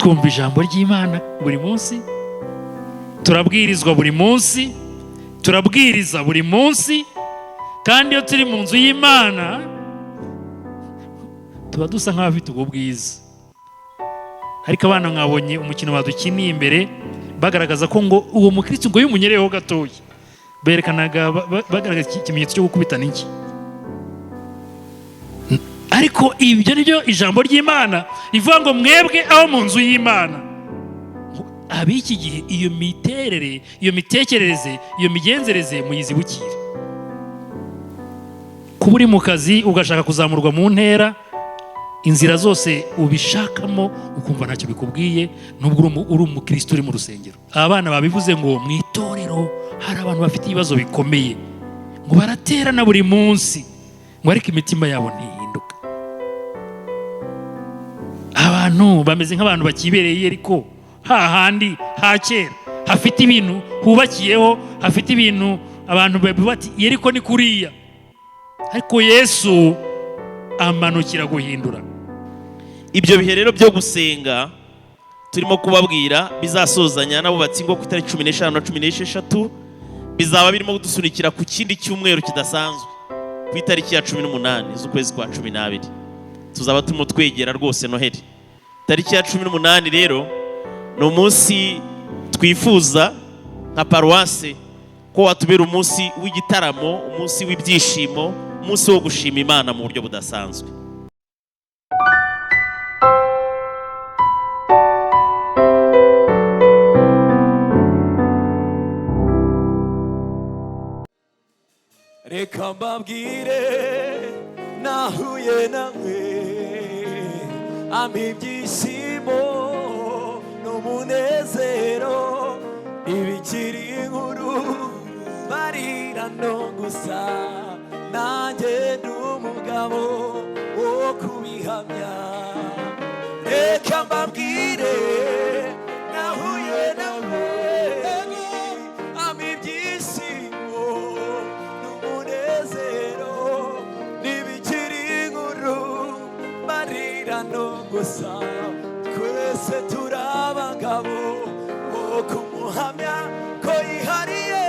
twumva ijambo ry'Imana buri munsi, turabwirizwa buri munsi, turabwiriza buri munsi, kandi iyo turi mu nzu y'Imana tuba dusa nk'abafite ubwo bwiza. Ariko abana mwabonye umukino badukiniye imbere bagaragaza ko ngo uwo mukristo ngo yumunyereyeho gatoya, berekanaga bagaragaza ikimenyetso cyo gukubita n'iki. Ariko ibyo nibyo ijambo ry'Imana rivuga ngo mwebwe aho mu nzu y'Imana. Ab'iki gihe iyo miterere, iyo mitekerereze, iyo migenzereze muyizibukire. Kuba uri mu kazi ugashaka kuzamurwa mu ntera, inzira zose ubishakamo ukumva ntacyo bikubwiye, nubwo uri umukristo uri mu rusengero. Abana babivuze ngo mu itorero hari abantu bafite ibibazo bikomeye, ngo baraterana buri munsi, ngo ariko imitima yabo ntihinduka. Abantu bameze nk'abantu bakibereye ariko hahandi hakera, hafite ibintu hubakiyeho, hafite ibintu abantu bati yeriko ni kuriya, ariko Yesu amanukira guhindura. Ibyo bihe rero byo gusenga turimo kubabwira bizasozanya n'abubatsi ngo ku itariki 15 na 16 bizaba birimo kudusunikira ku kindi cyumweru kidasanzwe ku itariki ya 18 z'ukwezi kwa 12. Tuzaba turimo twegera rwose Noheli. Tariki ya 18 rero no munsi twifuza nka Paruwasi ko watubera umunsi w'igitaramo, umunsi w'ibyishimo, umunsi wo gushima Imana mu buryo budasanzwe. Reka mbabwire nahuye namwe, ampa ibyishimo n'umunezero, ibikiri inkuru barira no gusa, nanjye ndi umugabo wo kubihamya. Reka mbabwire nahuye namwe, ampa ibyishimo n'umunezero, n'ibikiri inkuru barira no gusa, twese turi abagabo bo kumuhamya ko yihariye.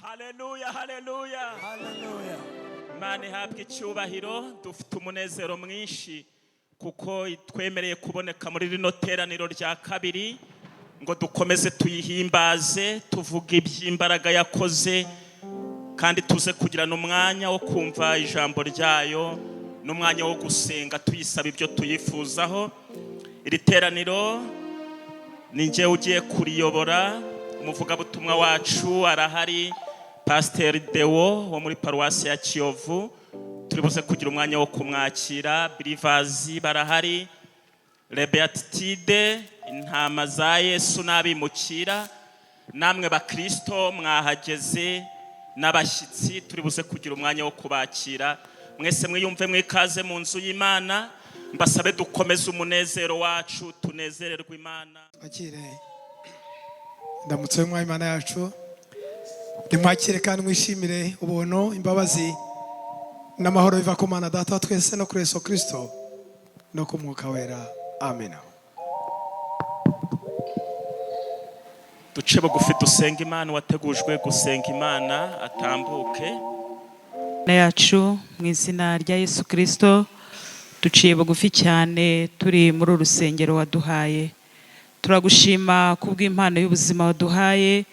Haleluya, haleluya, haleluya. Imana ihabwe icyubahiro. Dufite umunezero mwinshi kuko twemereye kuboneka muri rino teraniro rya kabiri ngo dukomeze tuyihimbaze, tuvuge iby'imbaraga yakoze, kandi tuze kugirana umwanya wo kumva ijambo ryayo n'umwanya wo gusenga tuyisaba ibyo tuyifuzaho. Iri teraniro ni njye ugiye kuriyobora. Umuvugabutumwa wacu arahari, Pastor Deo wo muri Paruwasi ya Kiyovu. Turibuze kugira umwanya wo kumwakira. Believers barahari, Beatitude, intama za Yesu n'abimukira, namwe bakristo mwahageze n'abashyitsi, turibuze kugira umwanya wo kubakira. Mwese mwiyumve mwikaze mu nzu y'Imana. Mbasabe dukomeze umunezero wacu, tunezererwe Imana. Akire ndamutse mw'Imana Imana yacu, nimwakire kandi mwishimire ubuntu, imbabazi n'amahoro biva ku Mana Data twese no kuri Yesu Kristo no ku Mwuka Wera. Amen. Duce bugufi dusenga Imana. Wategujwe gusenga Imana atambuke. Yacu mu izina rya Yesu Kristo duciye bugufi cyane turi muri urusengero waduhaye. Turagushima kubw'impano y'ubuzima waduhaye,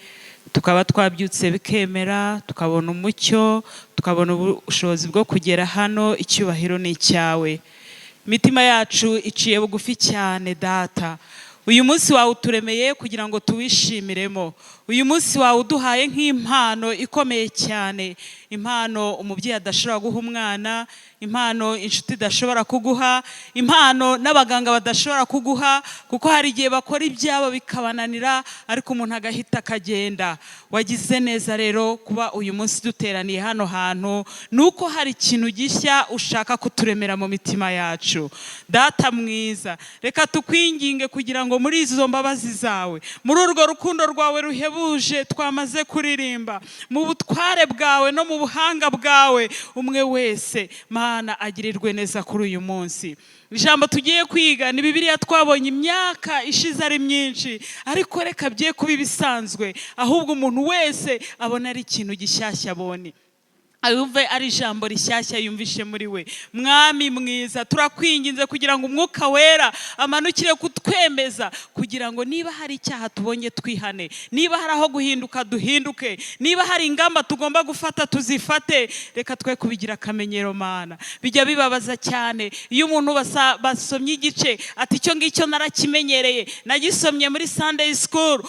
tukaba twabyutse bikemera, tukabona umucyo, tukabona ubushobozi bwo kugera hano. Icyubahiro ni icyawe. Imitima yacu iciye bugufi cyane Data. Uyu munsi wawe uturemeye kugira ngo tuwishimiremo. uyu munsi wawe uduhaye nk'impano ikomeye cyane, impano umubyeyi adashobora guha umwana, impano inshuti idashobora kuguha, impano n'abaganga badashobora kuguha, kuko hari igihe bakora ibyabo bikabananira ariko umuntu agahita akagenda. Wagize neza rero kuba uyu munsi duteraniye hano hantu, nuko hari ikintu gishya ushaka kuturemera mu mitima yacu. Data mwiza, reka tukwinginge kugira ngo muri izo mbabazi zawe, muri urwo rukundo rwawe ruhebuje twamaze kuririmba, mu butware bwawe no mu buhanga bwawe, umwe wese Mana agirirwe neza kuri uyu munsi. Ijambo tugiye kwiga ni Bibiliya twabonye imyaka ishize ari myinshi, ariko reka bye kuba ibisanzwe, ahubwo umuntu wese abona ari ikintu gishyashya abonye, ayumve ari ijambo rishyashya yumvishe muri we. Mwami mwiza, turakwinginze kugira ngo umwuka wera amanukire kutwemeza, kugira ngo niba hari icyaha tubonye twihane, niba hari aho guhinduka duhinduke, niba hari ingamba tugomba gufata tuzifate. Reka twe kubigira akamenyero Mana. Bijya bibabaza cyane iyo umuntu basomye igice ati icyo ngicyo narakimenyereye, nagisomye muri Sunday school,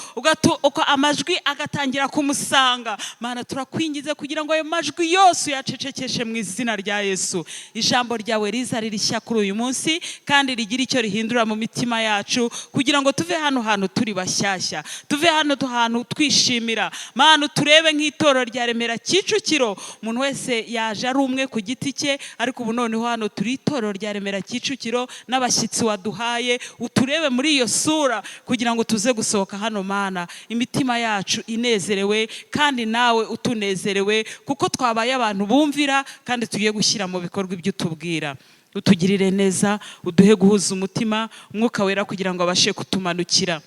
uko amajwi agatangira kumusanga. Mana turakwinginze kugira ngo ayo majwi yose uyacecekeshe mu izina rya Yesu. Ijambo ryawe riza ririshya kuri uyu munsi, kandi rigira icyo rihindura mu mitima yacu, kugira ngo tuve hano hantu turi bashyashya, tuve hano hantu twishimira. Mana turebe nk'itoro rya Remera Kicukiro, umuntu wese yaje ari umwe ku giti cye, ariko ubu noneho hano turi itoro rya Remera Kicukiro n'abashyitsi waduhaye, uturebe muri iyo sura kugira ngo tuze gusohoka hano Mana imitima yacu inezerewe, kandi nawe utunezerewe, kuko twabaye abantu bumvira kandi tugiye gushyira mu bikorwa ibyo utubwira. Utugirire neza, uduhe guhuza umutima, umwuka wera kugira ngo abashe kutumanukira.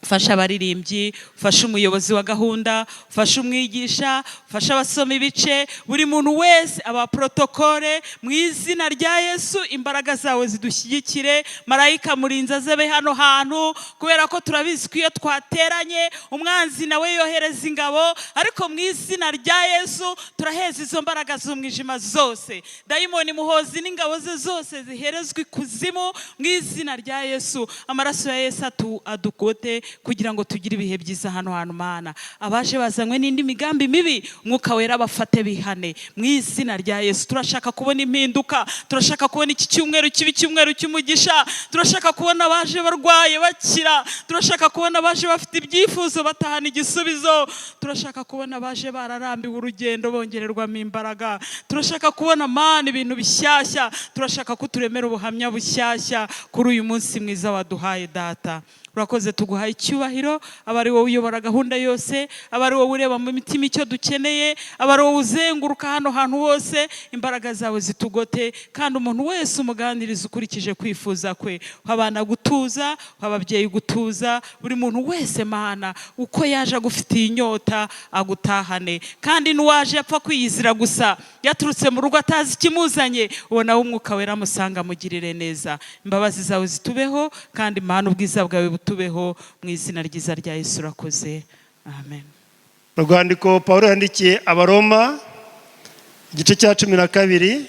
Ufasha abaririmbyi, ufasha umuyobozi wa gahunda, ufasha umwigisha, ufasha abasoma ibice, buri muntu wese, aba protokole, mu izina rya Yesu. Imbaraga zawe zidushyigikire, marayika murinzi azebe hano hantu, kubera ko turabizi ko iyo twateranye umwanzi nawe yohereza ingabo, ariko mu izina rya Yesu turaheza izo mbaraga z'umwijima zose, dayimoni muhozi n'ingabo ze zose ziherezwe ikuzimu mu izina rya Yesu. Amaraso ya Yesu adukote kugira ngo tugire ibihe byiza hano hantu Mana. Abaje bazanywe n'indi migambi mibi, umwuka wera bafate bihane mu izina rya Yesu. Turashaka kubona impinduka, turashaka kubona iki cyumweru kibi, cyumweru cy'umugisha. Turashaka kubona abaje barwaye bakira, turashaka kubona abaje bafite ibyifuzo batahana igisubizo, turashaka kubona abaje bararambiwe urugendo bongererwamo imbaraga, turashaka kubona Mana ibintu bishyashya, turashaka ko turemera ubuhamya bushyashya kuri uyu munsi mwiza waduhaye Data. Urakoze, tuguhaye icyubahiro, abari wowe uyobora gahunda yose, abari wowe ureba mu mitima icyo dukeneye, abari wowe uzenguruka hano hantu hose. Imbaraga zawe zitugote, kandi umuntu wese umuganiriza ukurikije kwifuza kwe. Abana gutuza, ababyeyi gutuza, buri muntu wese Mana uko yaje agufitiye inyota agutahane, kandi n'uwaje apfa kwiyizira gusa yaturutse mu rugo atazi ikimuzanye, ubona umwuka wera musanga mugirire neza. Imbabazi zawe zitubeho, kandi Mana ubwiza bwawe tubeho mu izina ryiza rya Yesu. Urakoze, amen. Urwandiko Pawulo yandikiye Abaroma igice cya 12,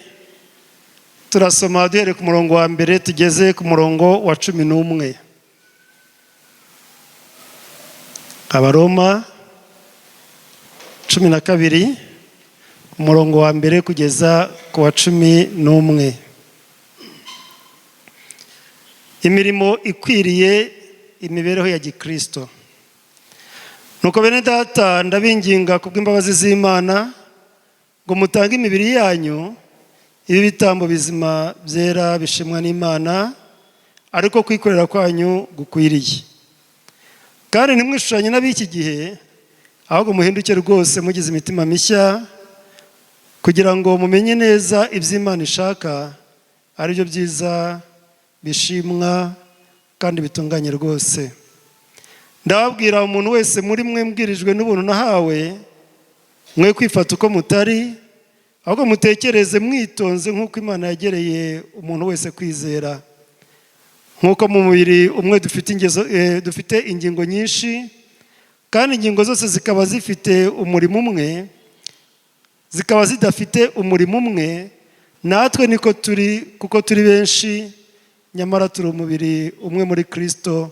turasoma duhereye ku murongo wa mbere tugeze ku murongo wa 11. Abaroma 12 umurongo wa mbere kugeza ku wa 11. Imirimo ikwiriye imibereho ya Gikristo. Nuko bene data, ndabinginga kubw'imbabazi z'Imana ngo mutange imibiri yanyu ibi bitambo bizima byera bishimwa n'Imana, ariko kwikorera kwanyu gukwiriye. Kandi ntimwishushanye n'ab'iki gihe, ahubwo muhinduke rwose mugize imitima mishya, kugira ngo mumenye neza iby'Imana ishaka, ari byo byiza, bishimwa kandi bitunganye rwose. Ndababwira umuntu wese muri mwe mbwirijwe n'ubuntu nahawe, mwe kwifata uko mutari, ahubwo mutekereze mwitonze nk'uko Imana yagereye umuntu wese kwizera. Nk'uko mu mubiri umwe dufite ingingo nyinshi, kandi ingingo zose zikaba zifite umurimo umwe, zikaba zidafite umurimo umwe, natwe niko turi, kuko turi benshi nyamara turi umubiri umwe muri Kristo.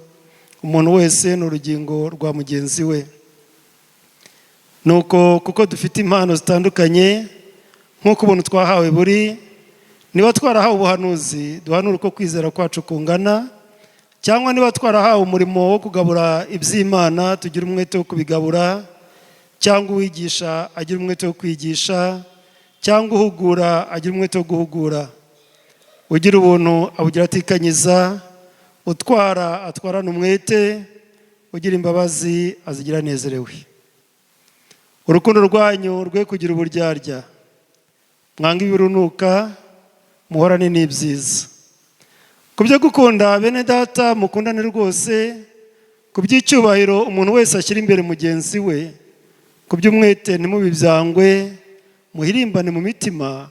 Umuntu wese ni urugingo rwa mugenzi we. nuko kuko dufite impano zitandukanye nk'uko ubuntu twahawe buri, niba twarahawe ubuhanuzi duhanura uko kwizera kwacu kungana, cyangwa niba twarahawe umurimo wo kugabura iby'Imana tugira umwete wo kubigabura, cyangwa uwigisha agira umwete wo kwigisha, cyangwa uhugura agira umwete wo guhugura. Ugira ubuntu abugira atikanyiza, utwara atwarana umwete, ugira imbabazi azigira anezerewe. Urukundo rwanyu rwe kugira uburyarya, mwanga ibirunuka, muhorane n'ibyiza. Ku byo gukunda bene data mukundane rwose, ku by'icyubahiro umuntu wese ashyira imbere mugenzi we, ku by'umwete ntimubibyangwe, muhirimbane mu mitima,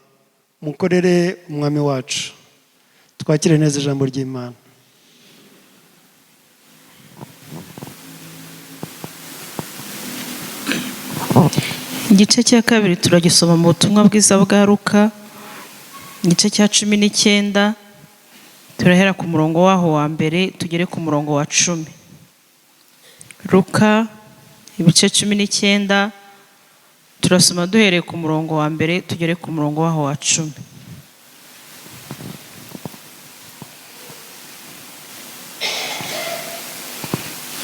mukorere umwami wacu. Twakire neza ijambo ry'Imana. Igice cya kabiri turagisoma mu butumwa bwiza bwa Luka, igice cya 19, turahera ku murongo waho wa mbere tugere ku murongo wa 10. Luka ibice 19 turasoma duhereye ku murongo wa mbere tugere ku murongo waho wa 10.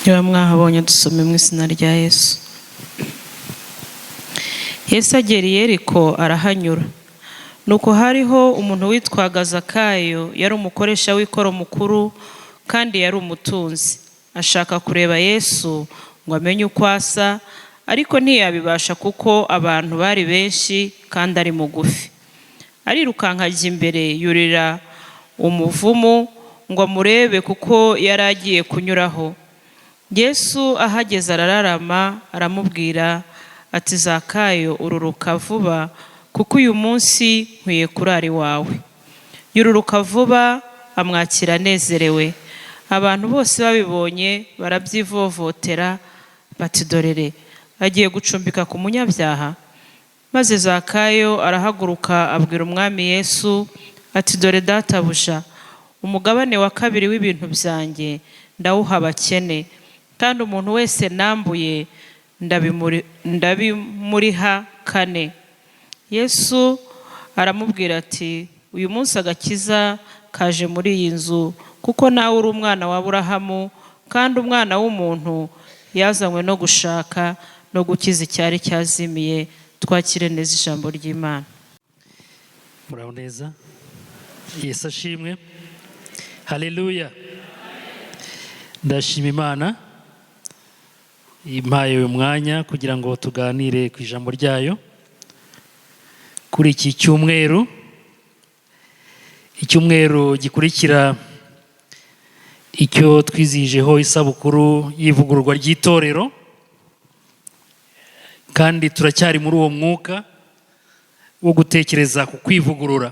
Niba mwahabonye dusome mu izina rya Yesu. Yesu agera i Yeriko arahanyura. Nuko hariho umuntu witwaga Zakayo, yari umukoresha w'ikoro mukuru kandi yari umutunzi. Ashaka kureba Yesu ngo amenye uko asa, ariko ntiyabibasha kuko abantu bari benshi kandi ari mugufi. Arirukanka ajya imbere, yurira umuvumu ngo amurebe kuko yari agiye kunyuraho. Yesu ahageze arararama aramubwira ati, Zakayo, ururuka vuba kuko uyu munsi nkwiye kurara iwawe. Yururuka vuba amwakira anezerewe. Abantu bose babibonye barabyivovotera bati, dorere agiye gucumbika ku munyabyaha. Maze Zakayo arahaguruka abwira umwami Yesu ati, dore databuja, umugabane wa 2 w'ibintu byanjye ndawuha abakene, kandi umuntu wese nambuye ndabimuriha 4. Yesu aramubwira ati, uyu munsi agakiza kaje muri iyi nzu, kuko nawe uri umwana wa Aburahamu, kandi umwana w'umuntu yazanywe no gushaka no gukiza icyari cyazimiye. Twakire neza ijambo ry'Imana. Muraho neza. Yesu ashimwe. Haleluya. Ndashima Imana impaye uyu mwanya kugira ngo tuganire ku ijambo ryayo kuri iki cyumweru. Icyumweru gikurikira icyo twizihijeho isabukuru y'ivugururwa ry'itorero, kandi turacyari muri uwo mwuka wo gutekereza ku kwivugurura.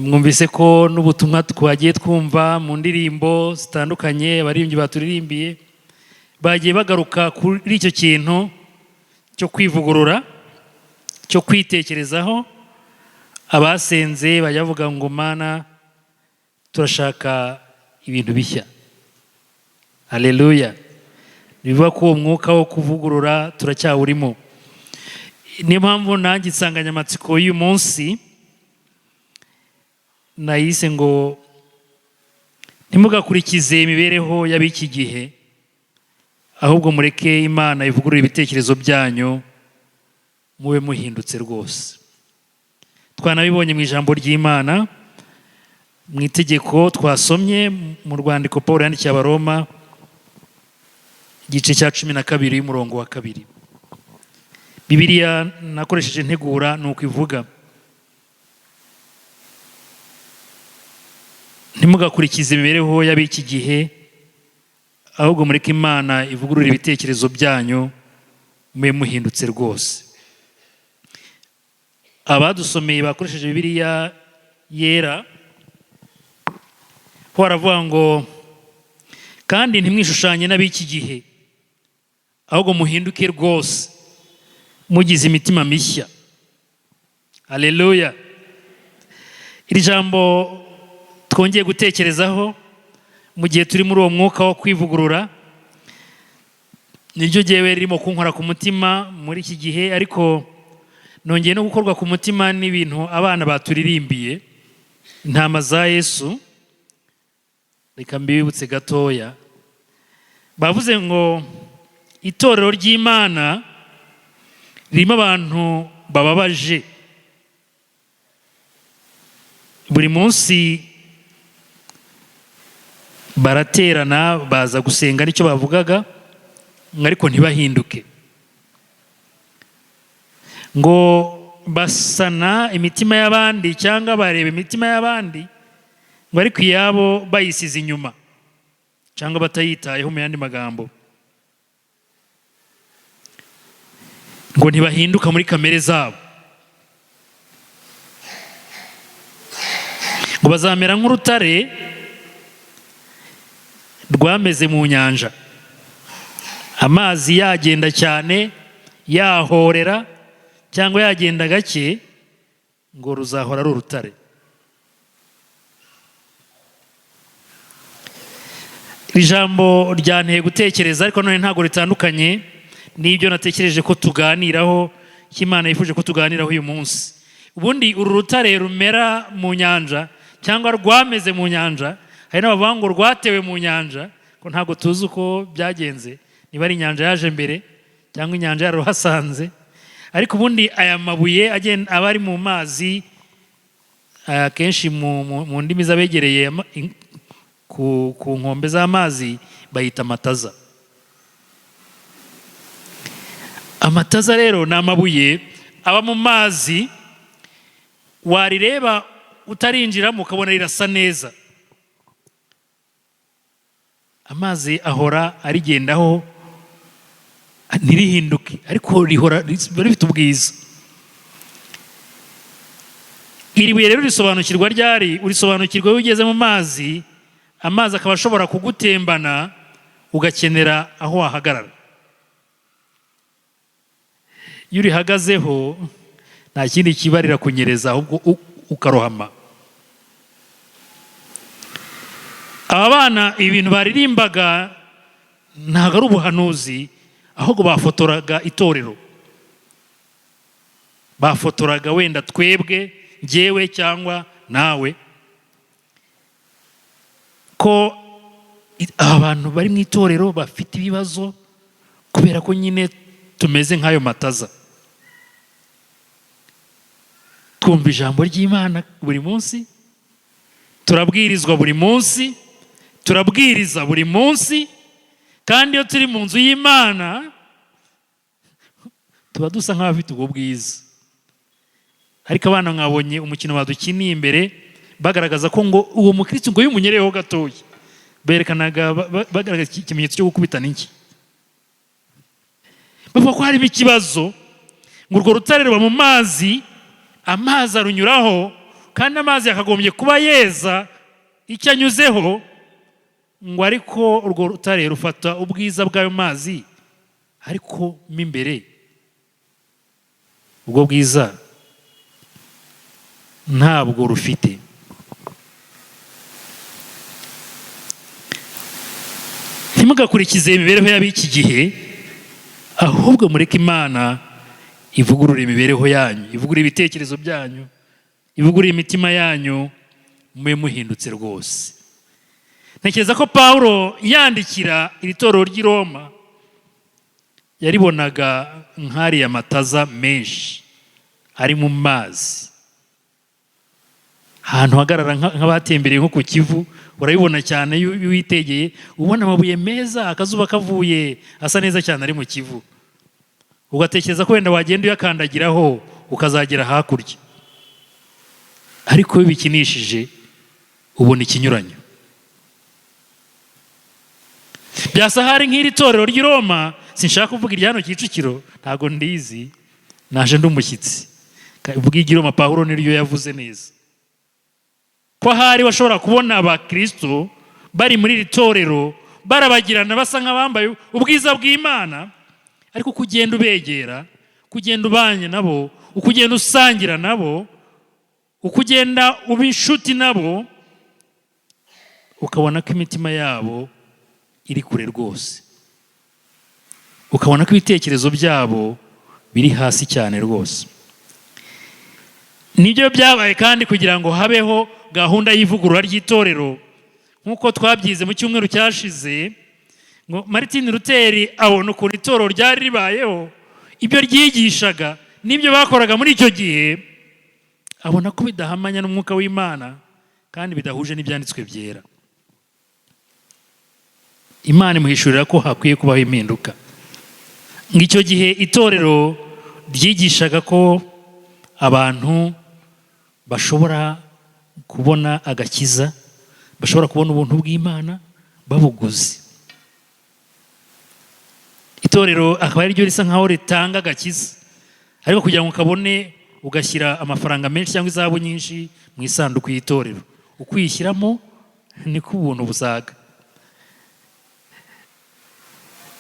Mwumvise ko n'ubutumwa twagiye twumva mu ndirimbo zitandukanye abaririmbyi baturirimbiye bagiye bagaruka kuri icyo kintu cyo kwivugurura, cyo kwitekerezaho. Abasenze bajya bavuga ngo Mana turashaka ibintu bishya. Haleluya. Bivuga ko uwo mwuka wo kuvugurura turacyawurimo. Niyo mpamvu nanjye insanganyamatsiko y'uyu munsi nayise ngo ntimugakurikize imibereho y'ab'iki gihe, ahubwo mureke Imana ivugurure ibitekerezo byanyu, mube muhindutse rwose. Twanabibonye mu ijambo ry'Imana mu itegeko twasomye mu rwandiko Pawulo yandikiye Abaroma igice cya 12 umurongo wa 2. Bibiliya nakoresheje ntegura nuko ivuga, ntimugakurikize imibereho y'ab'iki gihe, ahubwo mureke Imana ivugurure ibitekerezo byanyu, mube muhindutse rwose. Abadusomeye bakoresheje Bibiliya yera ho aravuga ngo, kandi ntimwishushanye n'ab'iki gihe, ahubwo muhinduke rwose mugize imitima mishya. Haleluya. Iri jambo twongeye gutekerezaho mu gihe turi muri uwo mwuka wo kwivugurura, niryo jyewe ririmo kunkora ku mutima muri iki gihe, ariko nongeye no gukorwa ku mutima n'ibintu abana baturirimbiye, intama za Yesu. Reka mbibutse gatoya. Bavuze ngo itorero ry'Imana ririmo abantu bababaje. Buri munsi baraterana baza gusenga nicyo bavugaga, ariko ntibahinduke. Ngo basana imitima y'abandi cyangwa bareba imitima y'abandi, ngo ariko iyabo bayisize inyuma cyangwa batayitayeho. Mu yandi magambo, ngo ntibahinduka muri kamere zabo, ngo bazamera nk'urutare rwameze mu nyanja, amazi yagenda cyane yahorera cyangwa yagenda gake, ngo ruzahora ari urutare. Ijambo ryanteye gutekereza, ariko none ntabwo ritandukanye n'ibyo natekereje ko tuganiraho, cy'Imana yifuje ko tuganiraho uyu munsi. Ubundi uru rutare rumera mu nyanja cyangwa rwameze mu nyanja, hari n'abavuga ngo rwatewe mu nyanja, ko ntabwo tuzi uko byagenze, niba ari inyanja yaje mbere cyangwa inyanja yaruhasanze. Ariko ubundi aya mabuye aba ari mu mazi, akenshi mu ndimi z'abegereye ku nkombe z'amazi bayita amataza. Amataza rero ni amabuye aba mu mazi, warireba utarinjiramo ukabona rirasa neza. Amazi ahora arigendaho ntirihinduke, ariko rihora rifite ubwiza. Iri buye rero risobanukirwa ryari? Urisobanukirwa iyo ugeze mu mazi, amazi akaba ashobora kugutembana ugakenera aho wahagarara. Iyo urihagazeho nta kindi kiba rirakunyereza, ahubwo ukarohama. Aba bana ibintu baririmbaga ntabwo ari ubuhanuzi, ahubwo bafotoraga itorero, bafotoraga wenda twebwe, njyewe cyangwa nawe, ko abantu bari mu itorero bafite ibibazo kubera ko nyine tumeze nk'ayo mataza. Twumva ijambo ry'Imana buri munsi, turabwirizwa buri munsi, turabwiriza buri munsi, kandi iyo turi mu nzu y'Imana tuba dusa nk'abafite ubwo bwiza. Ariko abana mwabonye umukino badukiniye imbere, bagaragaza ko ngo uwo mukristo ngo yumunyereyeho gatoya, berekanaga bagaragaza ikimenyetso cyo gukubita n'iki. Bavuga ko harimo ikibazo, ngo urwo rutare ruba mu mazi, amazi arunyuraho, kandi amazi yakagombye kuba yeza icyo anyuzeho, ngo ariko urwo rutare rufata ubwiza bw'ayo mazi, ariko mo imbere ubwo bwiza ntabwo rufite. Ntimugakurikize imibereho y'ab'iki gihe, ahubwo mureke Imana ivugurure imibereho yanyu, ivugurure ibitekerezo byanyu, ivugurure imitima yanyu, mube muhindutse rwose. Ntekereza ko Pawulo yandikira iri torero ry'i Roma yaribonaga nk'ariya mataza menshi ari mu mazi, ahantu hagarara nk'abatembereye nko ku Kivu, urabibona cyane iyo witegeye, ubona amabuye meza, akazuba kavuye, asa neza cyane ari mu Kivu. Ugatekereza ko wenda wagenda uyakandagiraho ukazagera hakurya, ariko iyo bikinishije ubona ikinyuranyo. Byasa hari nk'iri torero ry'i Roma, sinshaka kuvuga irya hano Kicukiro, ntago ndizi, naje ndi umushyitsi. Uvuga iry'i Roma Pawulo niryo yavuze neza, ko hari washobora kubona abakristo bari muri iri torero barabagirana basa nk'abambaye ubwiza bw'Imana, ariko kugenda ubegera, kugenda ubanye nabo, ukugenda usangira nabo, ukugenda uba inshuti nabo, ukabona ko imitima yabo iri kure rwose. ukabona ko ibitekerezo byabo biri hasi cyane rwose. Nibyo byabaye kandi kugira ngo habeho gahunda y'ivugurura ry'itorero nk'uko twabyize mu cyumweru cyashize, ngo Martin Luther abona ukuntu itorero ryari ribayeho, ibyo ryigishaga n'ibyo bakoraga muri icyo gihe, abona ko bidahamanya n'umwuka w'Imana kandi bidahuje n'ibyanditswe byera. Imana imuhishurira ko hakwiye kubaho impinduka. Ng'icyo gihe itorero ryigishaga ko abantu bashobora kubona agakiza, bashobora kubona ubuntu bw'Imana babuguze. Itorero akaba ari ryo risa nkaho ritanga agakiza, ariko kugira ngo ukabone ugashyira amafaranga menshi cyangwa izahabu nyinshi mu isanduku y'itorero, ukwishyiramo niko ubuntu busaga.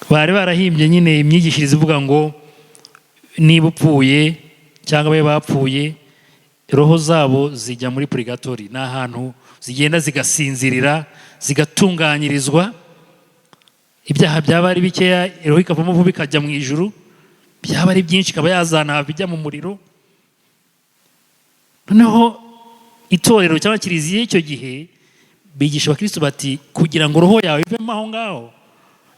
Bari barahimbye nyine imyigishirize ivuga ngo niba upfuye cyangwa babe bapfuye, roho zabo zijya muri purigatori, ni ahantu zigenda zigasinzirira zigatunganyirizwa. Ibyaha byaba ari bikeya, roho ikavamo vuba ikajya mu ijuru, byaba ari byinshi ikaba yazana bijya mu muriro. Noneho itorero cyangwa kiliziya icyo gihe bigisha abakristo bati kugira ngo roho yawe ivemo aho ngaho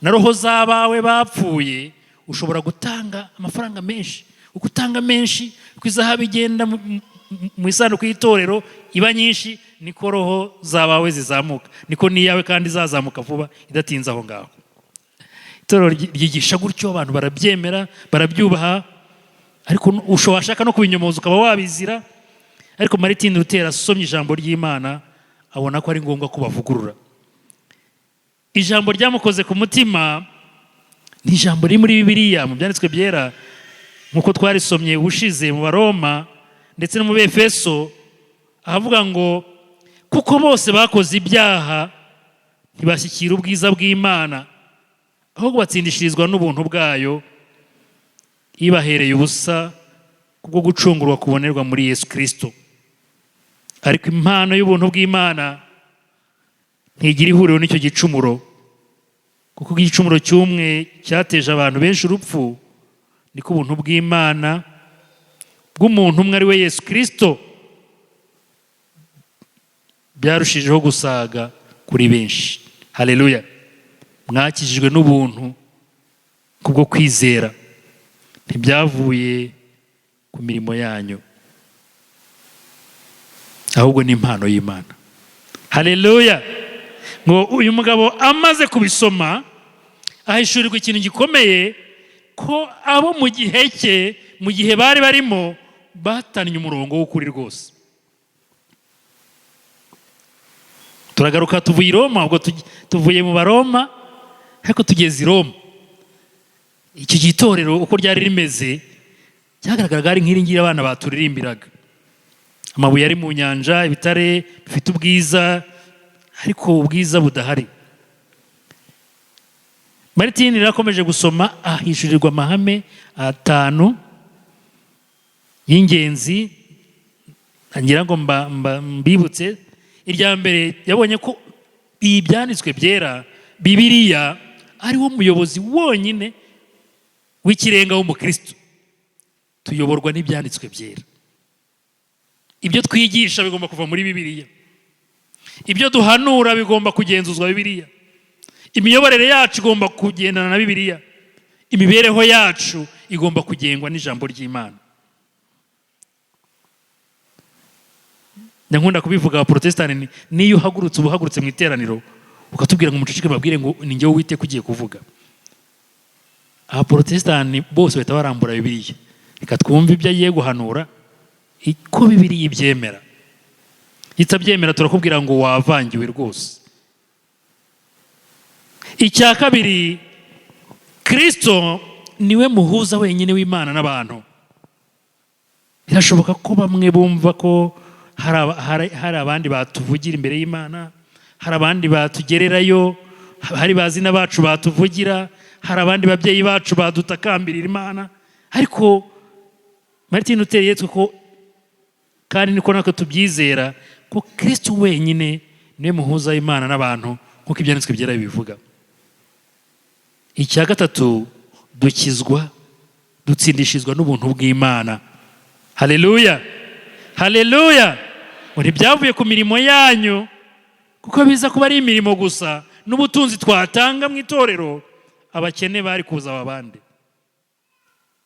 na roho z'abawe bapfuye, ushobora gutanga amafaranga menshi. Uko utanga menshi, uko izahabu igenda mu isanduku y'itorero iba nyinshi, niko roho z'abawe zizamuka, niko n'iyawe kandi izazamuka vuba idatinze aho ngaho. Itorero ryigisha gutyo, abantu barabyemera barabyubaha, ariko washaka no kubinyomoza ukaba wabizira. Ariko Martin Luther asomye ijambo ry'Imana abona ko ari ngombwa ko bavugurura. Ijambo ryamukoze ku mutima ni ijambo riri muri Bibiliya mu byanditswe byera, nk'uko twarisomye ubushize mu Baroma ndetse no mu Befeso, ahavuga ngo kuko bose bakoze ibyaha ntibashyikira ubwiza bw'Imana, ahubwo batsindishirizwa n'ubuntu bwayo ibahereye ubusa kubwo gucungurwa kubonerwa muri Yesu Kristo. Ariko impano y'ubuntu bw'Imana ntigira ihuriro n'icyo gicumuro, kuko igicumuro cy'umwe cyateje abantu benshi urupfu, niko ubuntu bw'Imana bw'umuntu umwe ari we Yesu Kristo byarushijeho gusaga kuri benshi. Haleluya! Mwakijijwe n'ubuntu kubwo kwizera, ntibyavuye ku mirimo yanyu, ahubwo ni impano y'Imana. Haleluya! Ngo uyu mugabo amaze kubisoma ahishurirwa ikintu gikomeye, ko abo mu gihe cye, mu gihe bari barimo, batannye umurongo w'ukuri rwose. Turagaruka tuvuye i Roma, ubwo tuvuye mu Baroma ariko tugeze i Roma. Iki gitorero uko ryari rimeze cyagaragaraga ari nk'iringiri abana baturirimbiraga. Amabuye ari mu nyanja, ibitare bifite ubwiza, ariko ubwiza budahari. Martin yarakomeje gusoma ahishurirwa amahame 5 y'ingenzi, ngira ngo mbibutse. Irya mbere, yabonye ko ibi byanditswe byera, Bibiliya, ari wo muyobozi wonyine w'ikirenga w'umukristo. Tuyoborwa n'ibyanditswe byera. Ibyo twigisha bigomba kuva muri Bibiliya, ibyo duhanura bigomba kugenzuzwa Bibiliya, imiyoborere yacu igomba kugendana na Bibiliya, imibereho yacu igomba kugengwa n'ijambo ry'Imana. Nkunda kubivuga Abaprotestani, niyo uhagurutse ubuhagurutse mu iteraniro ukatubwira ngo muceceke babwire ngo ni njye Uwiteka ugiye kuvuga, Abaprotestani bose bahita barambura Bibiliya, reka twumve ibyo agiye guhanura ko Bibiliya ibyemera. Itabyemera turakubwira ngo wavangiwe rwose. Icya kabiri, Kristo niwe muhuza wenyine w'Imana n'abantu. Birashoboka ko bamwe bumva ko hari abandi batuvugira imbere y'Imana, hari abandi batugererayo, hari bazina bacu batuvugira, hari abandi babyeyi bacu badutakambirira Imana, ariko Martin Luther yetswe ko, kandi niko natwe tubyizera, ko Kristo wenyine niwe muhuza w'Imana n'abantu nk'uko ibyanditswe byera bivuga. Icya gatatu, dukizwa dutsindishizwa n'ubuntu bw'Imana. Haleluya, haleluya. Ntibyavuye ku mirimo yanyu, kuko biza kuba ari imirimo gusa n'ubutunzi twatanga mu itorero, abakene bari kuza babande,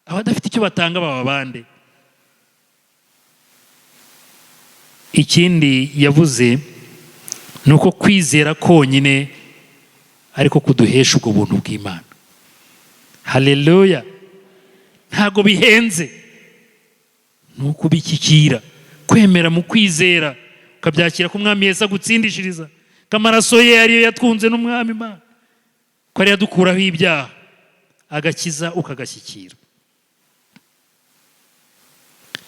abadafite icyo batanga babande. Ikindi yavuze ni uko kwizera konyine ariko kuduhesha ubwo buntu bw'Imana. Haleluya. Ntago bihenze, ni ukubikikira, kwemera mu kwizera, ukabyakira ko umwami Yesu agutsindishiriza, ko amaraso ye ariyo yatwunze n'umwami Imana, ko ari yadukuraho ibyaha, agakiza ukagashyikira.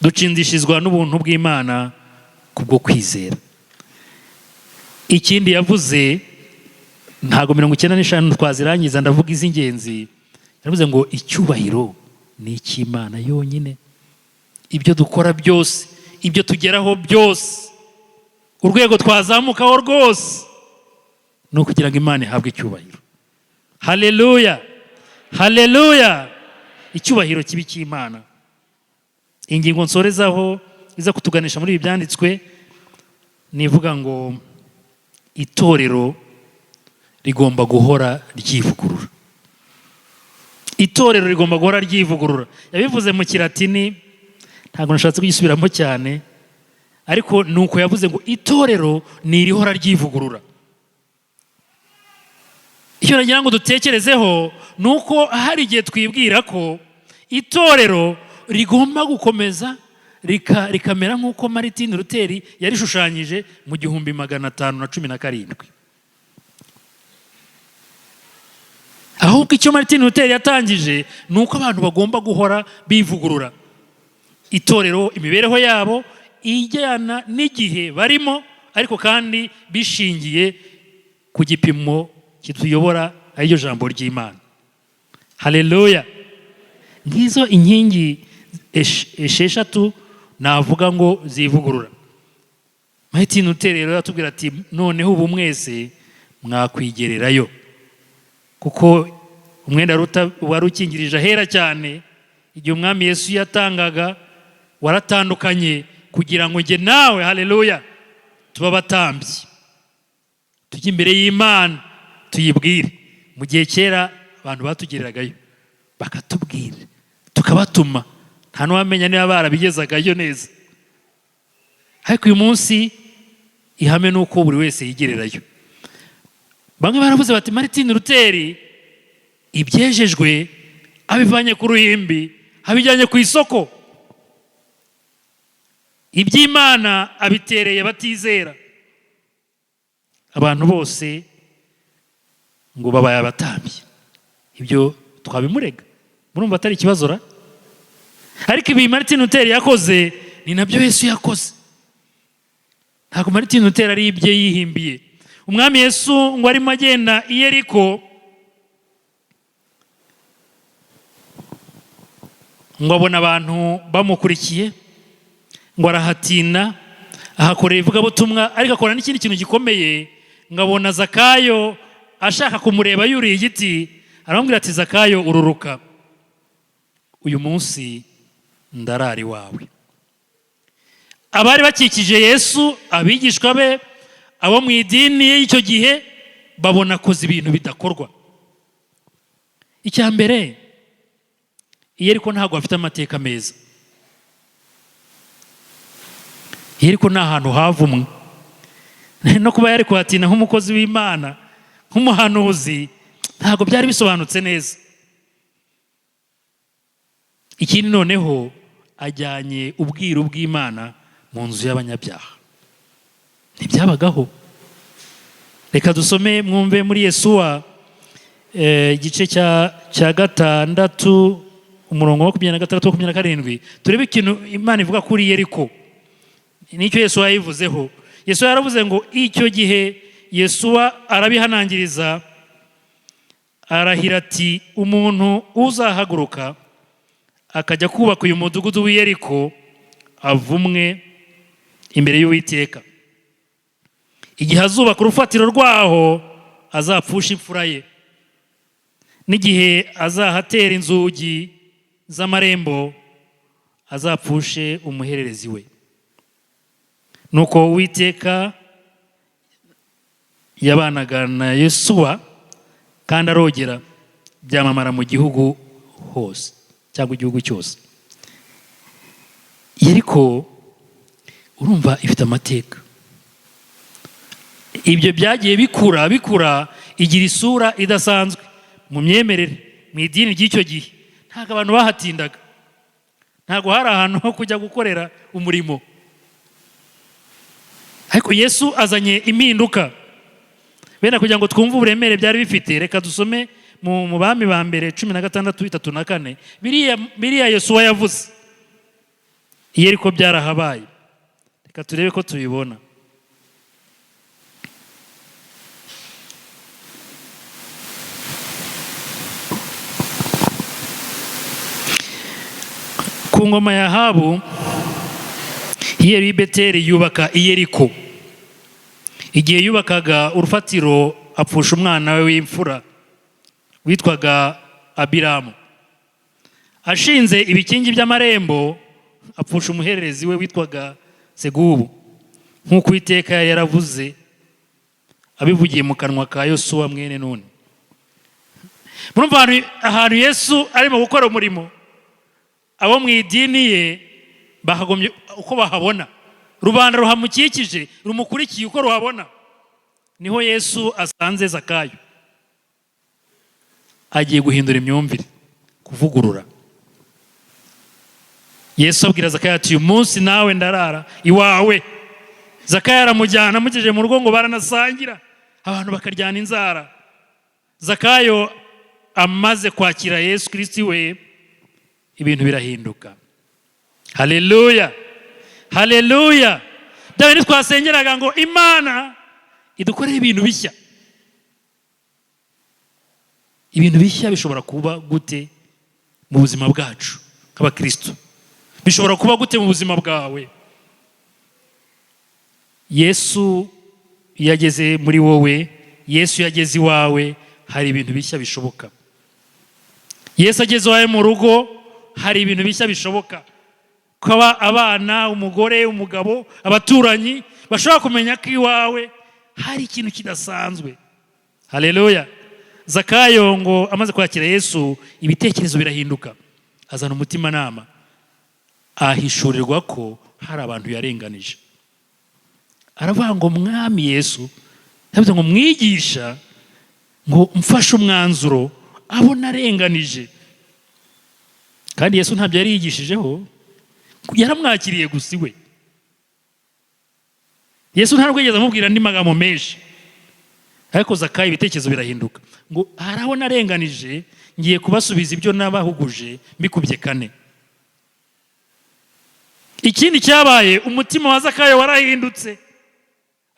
Dutsindishizwa n'ubuntu bw'Imana kubwo kwizera. Ikindi yavuze, ntago 95 twazirangiza, ndavuga iz'ingenzi. Yaravuze ngo icyubahiro ni icy'Imana yonyine. Ibyo dukora byose, ibyo tugeraho byose, urwego twazamukaho rwose, ni ukugira ngo Imana ihabwe icyubahiro. Haleluya, haleluya. Icyubahiro kibi cy'Imana. Ingingo nsorezaho iza kutuganisha muri ibi byanditswe, nivuga ngo itorero rigomba guhora ryivugurura. Itorero rigomba guhora ryivugurura. Yabivuze mu Kilatini, ntabwo nashatse kugisubiramo cyane, ariko nuko yavuze ngo itorero ni irihora ryivugurura. Icyo nagira ngo dutekerezeho nuko hari igihe twibwira ko itorero rigomba gukomeza rikamera nk'uko Martin Luther yarishushanyije mu 1517. Ahubwo icyo Martin Luther yatangije ni uko abantu bagomba guhora bivugurura. Itorero, imibereho yabo ijyana n'igihe barimo, ariko kandi bishingiye ku gipimo kituyobora, ariryo jambo ry'Imana. Haleluya. Ngizo inkingi esheshatu navuga ngo zivugurura. Martin Luther rero yatubwira ati noneho ubu mwese mwakwigererayo, kuko umwenda wari ukingirije ahera cyane igihe umwami Yesu yatangaga waratandukanye, kugira ngo njye nawe, haleluya, tuba abatambyi, tujye imbere y'Imana tuyibwire. Mu gihe kera abantu batugereragayo bakatubwira, tukabatuma, nta n'uwamenya niba barabigezagayo neza. Ariko uyu munsi ihame ni uko buri wese yigererayo. Bamwe baravuze bati Martin Luther ibyejejwe abivanye ku ruhimbi, abijyanye ku isoko, iby'Imana abitereye batizera. Abantu bose ngo babaye abatambyi. Ibyo twabimurega, murumva atari ikibazo ra? Ariko ibi Martin Luther yakoze ni nabyo Yesu yakoze. Ntabwo Martin Luther ari ibye yihimbiye. Umwami Yesu ngo arimo agenda i Yeriko, ngo abona abantu bamukurikiye, ngo arahatina, ahakorera ivugabutumwa, ariko akora n'ikindi kintu gikomeye. Ngo abona Zakayo ashaka kumureba yuriye igiti, aramubwira ati Zakayo ururuka, uyu munsi ndarari wawe. Abari bakikije Yesu, abigishwa be, abo mu idini y'icyo gihe, babona akoze ibintu bidakorwa. Icya mbere, Yeriko ntabwo afite amateka meza. Yeriko ni ahantu havumwe, no kuba yari kuhatina nk'umukozi w'Imana, nk'umuhanuzi, ntabwo byari bisobanutse neza. Ikindi noneho, ajyanye ubwiru bw'Imana mu nzu y'abanyabyaha. Ntibyabagaho. Reka dusome mwumve muri Yesuwa igice cya 6 umurongo wa 26-27, turebe ikintu Imana ivuga kuri Yeriko. Nicyo Yesuwa yivuzeho. Yesuwa yaravuze ngo icyo gihe Yesuwa arabihanangiriza, arahira ati umuntu uzahaguruka akajya kubaka uyu mudugudu w'i Yeriko avumwe imbere y'Uwiteka. Igihe azubaka urufatiro rwaho azapfusha imfura ye. n'igihe azahatera inzugi z'amarembo azapfushe umuhererezi we. Nuko Uwiteka yabanaga na Yesuwa kandi arogera, byamamara mu gihugu hose cyangwa igihugu cyose. Yeriko urumva ifite amateka. Ibyo byagiye bikura igira isura idasanzwe mu myemerere, mu idini ry'icyo gihe. Ntabwo abantu bahatindaga, ntabwo hari ahantu ho kujya gukorera umurimo. Ariko Yesu azanye impinduka. Bene kugira ngo twumve uburemere byari bifite, reka dusome mu Bami ba mbere 16:3-4. Biriya Yesuwa yavuze Yeriko byarahabaye. Reka turebe ko tubibona. Ku ngoma ya Ahabu, Yeri Beteri yubaka Yeriko. Igihe yubakaga urufatiro, apfusha umwana we w'imfura witwaga Abiramu. Ashinze ibikingi by'amarembo, apfusha umuhererezi we witwaga Segubu, nk'uko Uwiteka yari yaravuze abivugiye mu kanwa ka Yosuwa mwene Nuni. Murumva ahantu Yesu arimo gukora umurimo, abo mu idini ye bahagombye uko bahabona. Rubanda ruhamukikije rumukurikiye uko ruhabona. Niho Yesu asanze Zakayo, agiye guhindura imyumvire, kuvugurura. Yesu abwira Zakayo ati, uyu munsi nawe ndarara iwawe. Zakayo aramujyana, amugejeje mu rugo ngo baranasangira, abantu bakaryana inzara. Zakayo amaze kwakira Yesu Kristo we, ibintu birahinduka. Haleluya, haleluya. Dawe twasengeraga ngo Imana idukorere ibintu bishya. Ibintu bishya bishobora kuba gute mu buzima bwacu nk'abakristo? Bishobora kuba gute mu buzima bwawe? Yesu yageze muri wowe, Yesu yageze iwawe, hari ibintu bishya bishoboka. Yesu ageze iwawe mu rugo, hari ibintu bishya bishoboka. Kuba abana, umugore, umugabo, abaturanyi bashobora kumenya ko iwawe hari ikintu kidasanzwe. Haleluya. Zakayo ngo amaze kwakira Yesu, ibitekerezo birahinduka, azana umutima nama, ahishurirwa ko hari abantu yarenganije. Aravuga ngo mwami Yesu, yavuze ngo mwigisha, ngo mfashe umwanzuro abo narenganije. Kandi Yesu ntabyo yari yigishijeho, yaramwakiriye gusa iwe. Yesu ntabwo yigeze amubwira andi magambo menshi. Ariko Zakayo ibitekerezo birahinduka, ngo hari abo narenganije, ngiye kubasubiza ibyo nabahuguje mbikubye 4. Ikindi cyabaye, umutima wa Zakayo warahindutse.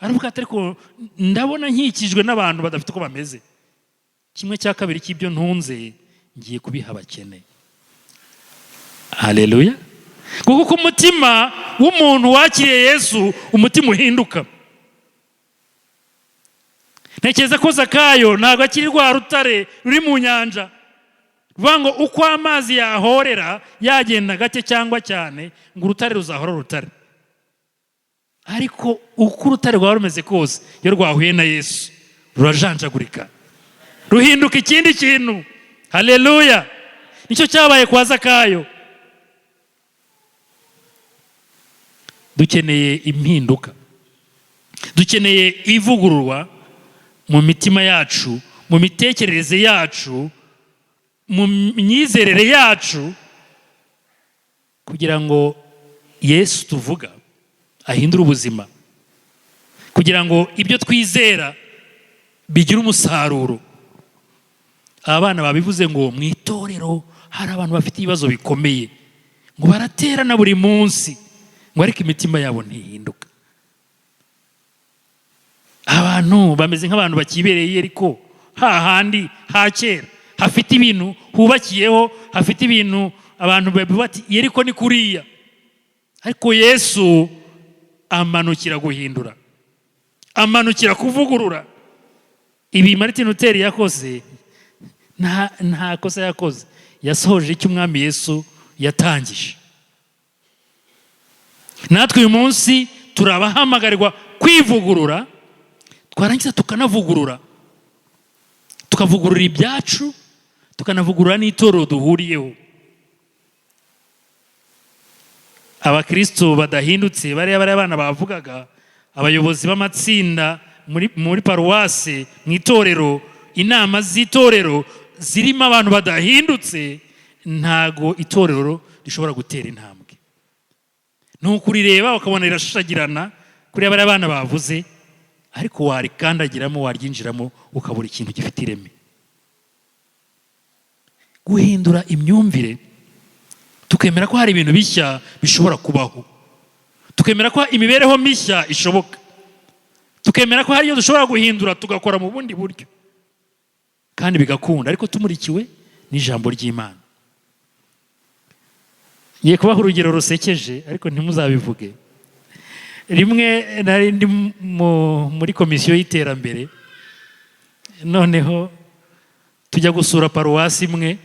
Aravuga ati, ariko ndabona nkikijwe n'abantu badafite uko bameze. 1/2 cy'ibyo ntunze ngiye kubiha abakene. Haleluya. Kuko umutima w'umuntu wakiriye Yesu, umutima uhinduka. Ntekereza ko Zakayo ntabwo akiri rwa rutare ruri mu nyanja, ruvuga ngo uko amazi yahorera yagenda gake cyangwa cyane, ngo urutare ruzahora urutare. Ariko uko urutare rwaba rumeze kose, iyo rwahuye na Yesu rurajanjagurika, ruhinduka ikindi kintu. Haleluya. Nicyo cyabaye kwa Zakayo. Dukeneye impinduka, dukeneye ivugururwa mu mitima yacu, mu mitekerereze yacu, mu myizerere yacu, kugira ngo Yesu tuvuga ahindure ubuzima, kugira ngo ibyo twizera bigire umusaruro. Abana babivuze ngo mu itorero hari abantu bafite ibibazo bikomeye, ngo baraterana buri munsi, ngo ariko imitima yabo ntihinduka. Abantu bameze nk'abantu bakibereye ariko hahandi hakera, hafite ibintu hubakiyeho, hafite ibintu abantu bati Yeriko ni kuriya. Ariko Yesu amanukira guhindura, amanukira kuvugurura. Ibi Martin Luther yakoze nta kosa yakoze, yasohoje icyo umwami Yesu yatangije. Natwe uyu munsi turabahamagarirwa kwivugurura, twarangiza tukanavugurura, tukavugurura ibyacu, tukanavugurura n'itorero duhuriyeho. Abakristo badahindutse bariya abana bavugaga, abayobozi b'amatsinda muri paruwasi, mu itorero, inama z'itorero zirimo abantu badahindutse, ntago itorero rishobora gutera intambwe. Nuko urireba ukabona rirashashagirana kuri bariya abana bavuze, ariko warikandagiramo, waryinjiramo ukabura ikintu gifite ireme. Guhindura imyumvire, tukemera ko hari ibintu bishya bishobora kubaho, tukemera ko imibereho mishya ishoboka, tukemera ko hari iyo dushobora guhindura tugakora mu bundi buryo kandi bigakunda, ariko tumurikiwe n'ijambo ry'Imana. Ngiye kubaha urugero rusekeje ariko ntimuzabivuge. Rimwe nari ndi muri komisiyo y'iterambere, noneho tujya gusura paruwasi imwe,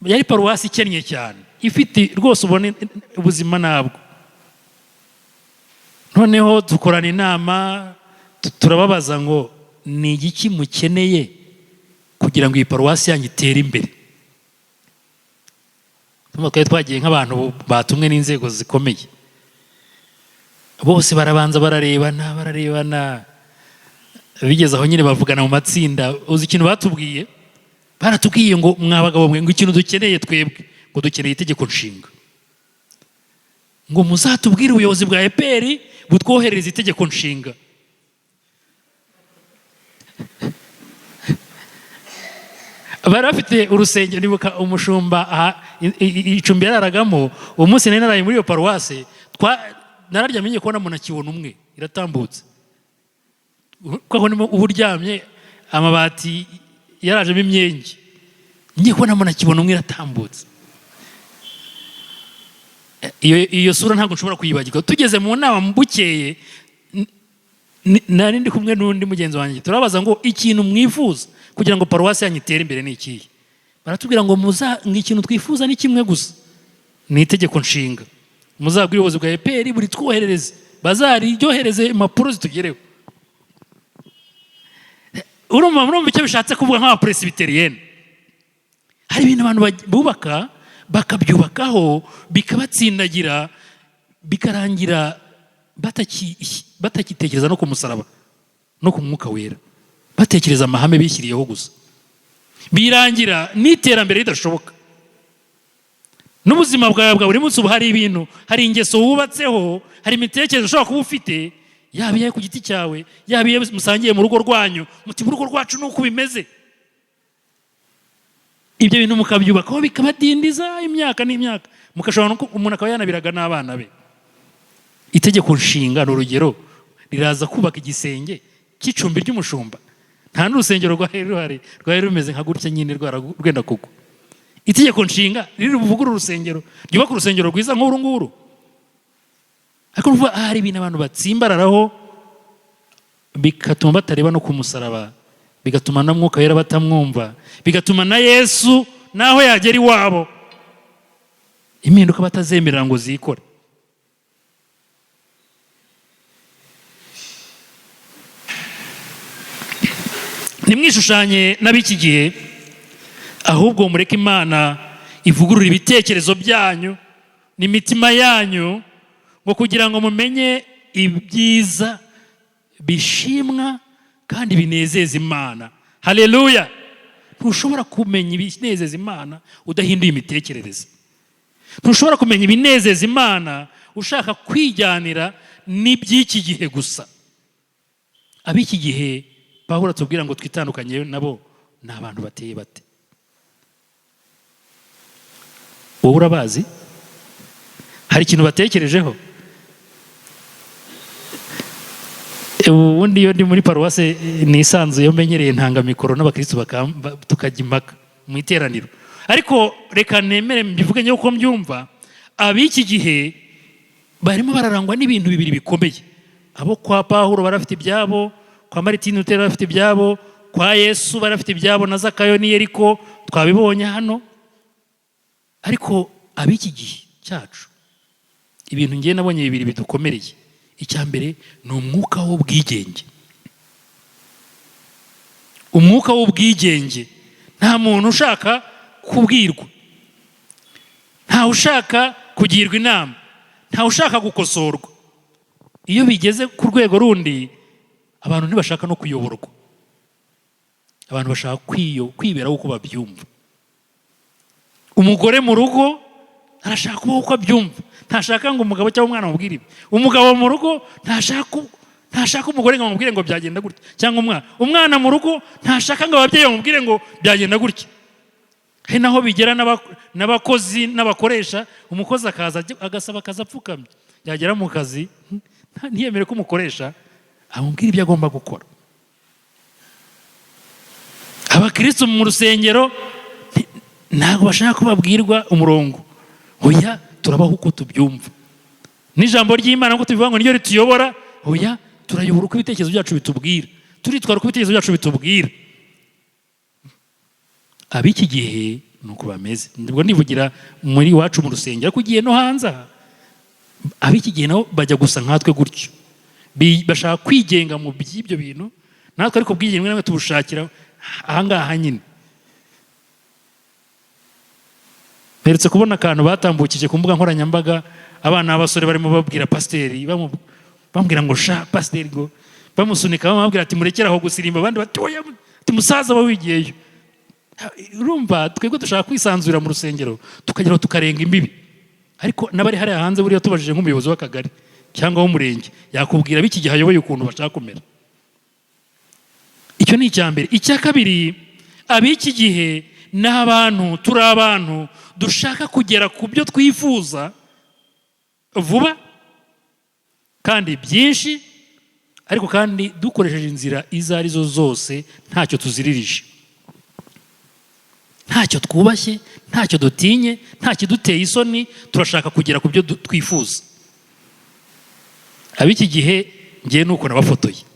yari paruwasi ikennye cyane, ifite rwose ubona ubuzima nabwo. Noneho dukorana inama, turababaza ngo ni igiki mukeneye kugira ngo iyi paruwasi yanyu itere imbere. Twari twagiye nk'abantu batumwe n'inzego zikomeye, bose barabanza bararebana, bigeze aho nyine bavugana mu matsinda. Uzi ikintu batubwiye? Baratubwiye ngo mwabagabo mwe, ngo ikintu dukeneye twebwe, ngo dukeneye itegeko nshinga, ngo muzatubwire ubuyobozi bwa EPR butwoherereza itegeko nshinga. Bari bafite urusengero, nibuka umushumba icumbi yararagamo, uwo munsi nari naraye muri iyo paruwasi, nararyamenye kubona umuntu akibona umwe iratambutse, kuko nimo uburyamye amabati yarajemo imyenge, ngiye kubona umuntu akibona umwe iratambutse. Iyo sura ntabwo nshobora kuyibagirwa. Tugeze mu nama bukeye, nari ndi kumwe n'undi mugenzi wanjye, turabaza ngo ikintu mwifuza kugira ngo paruwasi yanyu itere imbere ni ikihe? Baratubwira ngo ikintu twifuza ni kimwe gusa, ni itegeko nshinga. Muzabwire ubuyobozi bwa EPR buri twoherereze, bazaryohereze impapuro zitugereho. Urumva icyo bishatse kuvuga nk'abapresibiteriyeni. Hari ibintu abantu bubaka bakabyubakaho bikabatsindagira, bikarangira batakitekereza no ku musaraba no ku mwuka wera, batekereza amahame bishyiriyeho gusa, birangira n'iterambere ridashoboka. N'ubuzima bwawe bwa buri munsi ubu hari ibintu, hari ingeso wubatseho, hari imitekerereze ushobora kuba ufite, yaba iyawe ku giti cyawe, yaba iyo musangiye mu rugo rwanyu, muti mu rugo rwacu nuko bimeze. Ibyo bintu mukabyubakaho bikabadindiza imyaka n'imyaka, mukashobora umuntu akaba yanabiraga n'abana be. Itegeko nshinga ni urugero, riraza kubaka igisenge cy'icumbi ry'umushumba, nta n'urusengero rwari rumeze nka gutya nyine rwenda kugwa. Itegeko nshinga riri buvugurure urusengero, ryubaka urusengero rwiza nk'uru nguru. Ariko hari ibintu abantu batsimbararaho bigatuma batareba no ku musaraba, bigatuma na mwuka wera batamwumva, bigatuma na Yesu naho yagera iwabo impinduka batazemerera ngo zikore. Nimwishushanye n'ab'iki gihe, ahubwo mureke Imana ivugurura ibitekerezo byanyu n'imitima yanyu, ngo kugira ngo mumenye ibyiza bishimwa kandi binezeza Imana. Haleluya! Ntushobora kumenya ibinezeza Imana udahinduye imitekerereze. Ntushobora kumenya ibinezeza Imana ushaka kwijyanira n'iby'iki gihe gusa. Ab'iki gihe Pawulo atubwira ngo twitandukanye nabo, ni abantu bateye bate? Wowe urabazi? Hari ikintu batekerejeho? Ubundi iyo ndi muri paruwasi nisanzuye menyereye ntanga mikoro n'abakristo tukajya impaka mu iteraniro. Ariko reka nemere mbivuge nyuko mbyumva, ab'iki gihe barimo bararangwa n'ibintu bibiri bikomeye. Abo kwa Pawulo barafite ibyabo, kwa Martin Luther barafite ibyabo, kwa Yesu bari bafite ibyabo na Zakayo ni Yeriko, twabibonye hano. Ariko ab'iki gihe cyacu ibintu ngiye nabonye bibiri bidukomereye. Icya mbere ni umwuka w'ubwigenge. Umwuka w'ubwigenge, nta muntu ushaka kubwirwa, nta ushaka kugirwa inama, nta ushaka gukosorwa. Iyo bigeze ku rwego rundi, abantu ntibashaka no kuyoborwa, abantu bashaka kwibera uko babyumva. Umugore mu rugo arashaka kuba uko abyumva, ntashaka ngo umugabo cyangwa umwana amubwire ibi. Umugabo mu rugo ntashaka umugore ngo amubwire ngo byagenda gutya, cyangwa umwana mu rugo ntashaka ngo ababyeyi bamubwire ngo byagenda gutya. He naho bigera n'abakozi n'abakoresha, umukozi akaza agasaba akazi apfukamye, yagera mu kazi ntiyemere ko umukoresha amubwira ibyo agomba gukora. Abakristo mu rusengero ntabwo bashaka ko babwirwa umurongo, oya turabaho uko tubyumva. N'ijambo ry'Imana ngo tubivuga ngo niryo rituyobora, oya turayobora uko ibitekerezo byacu bitubwira, turitwara uko ibitekerezo byacu bitubwira. Ab'iki gihe nuko bameze. Ndibwo nivugira muri wacu mu rusengero, ariko ugiye no hanze, ab'iki gihe nabo bajya gusa nkatwe gutyo, bashaka kwigenga mu by'ibyo bintu. Natwe ariko ubwigenge namwe tubushakira ahangaha nyine. Mperutse kubona akantu batambukije ku mbuga nkoranyambaga, abana b'abasore barimo babwira pasiteri, bamubwira ngo sha pasiteri, ngo bamusunika bamubwira ati murekere aho gusirimba, abandi bati oya, ati musaza ba wigiyeyo. Urumva twebwe dushaka kwisanzura mu rusengero, tukageraho tukarenga imbibi. Ariko n'abari hariya hanze, buriya tubajije nk'umuyobozi w'akagari cyangwa w'umurenge, yakubwira b'iki gihe ayoboye ukuntu bashaka kumera. Icyo ni icya mbere. Icya kabiri, ab'iki gihe ni abantu, turi abantu dushaka kugera ku byo twifuza vuba kandi byinshi, ariko kandi dukoresheje inzira izo arizo zose, ntacyo tuziririje, ntacyo twubashye, ntacyo dutinye, ntacyo duteye isoni. Turashaka kugera ku byo twifuza. Ab'iki gihe ngiye nuko nabafotoye,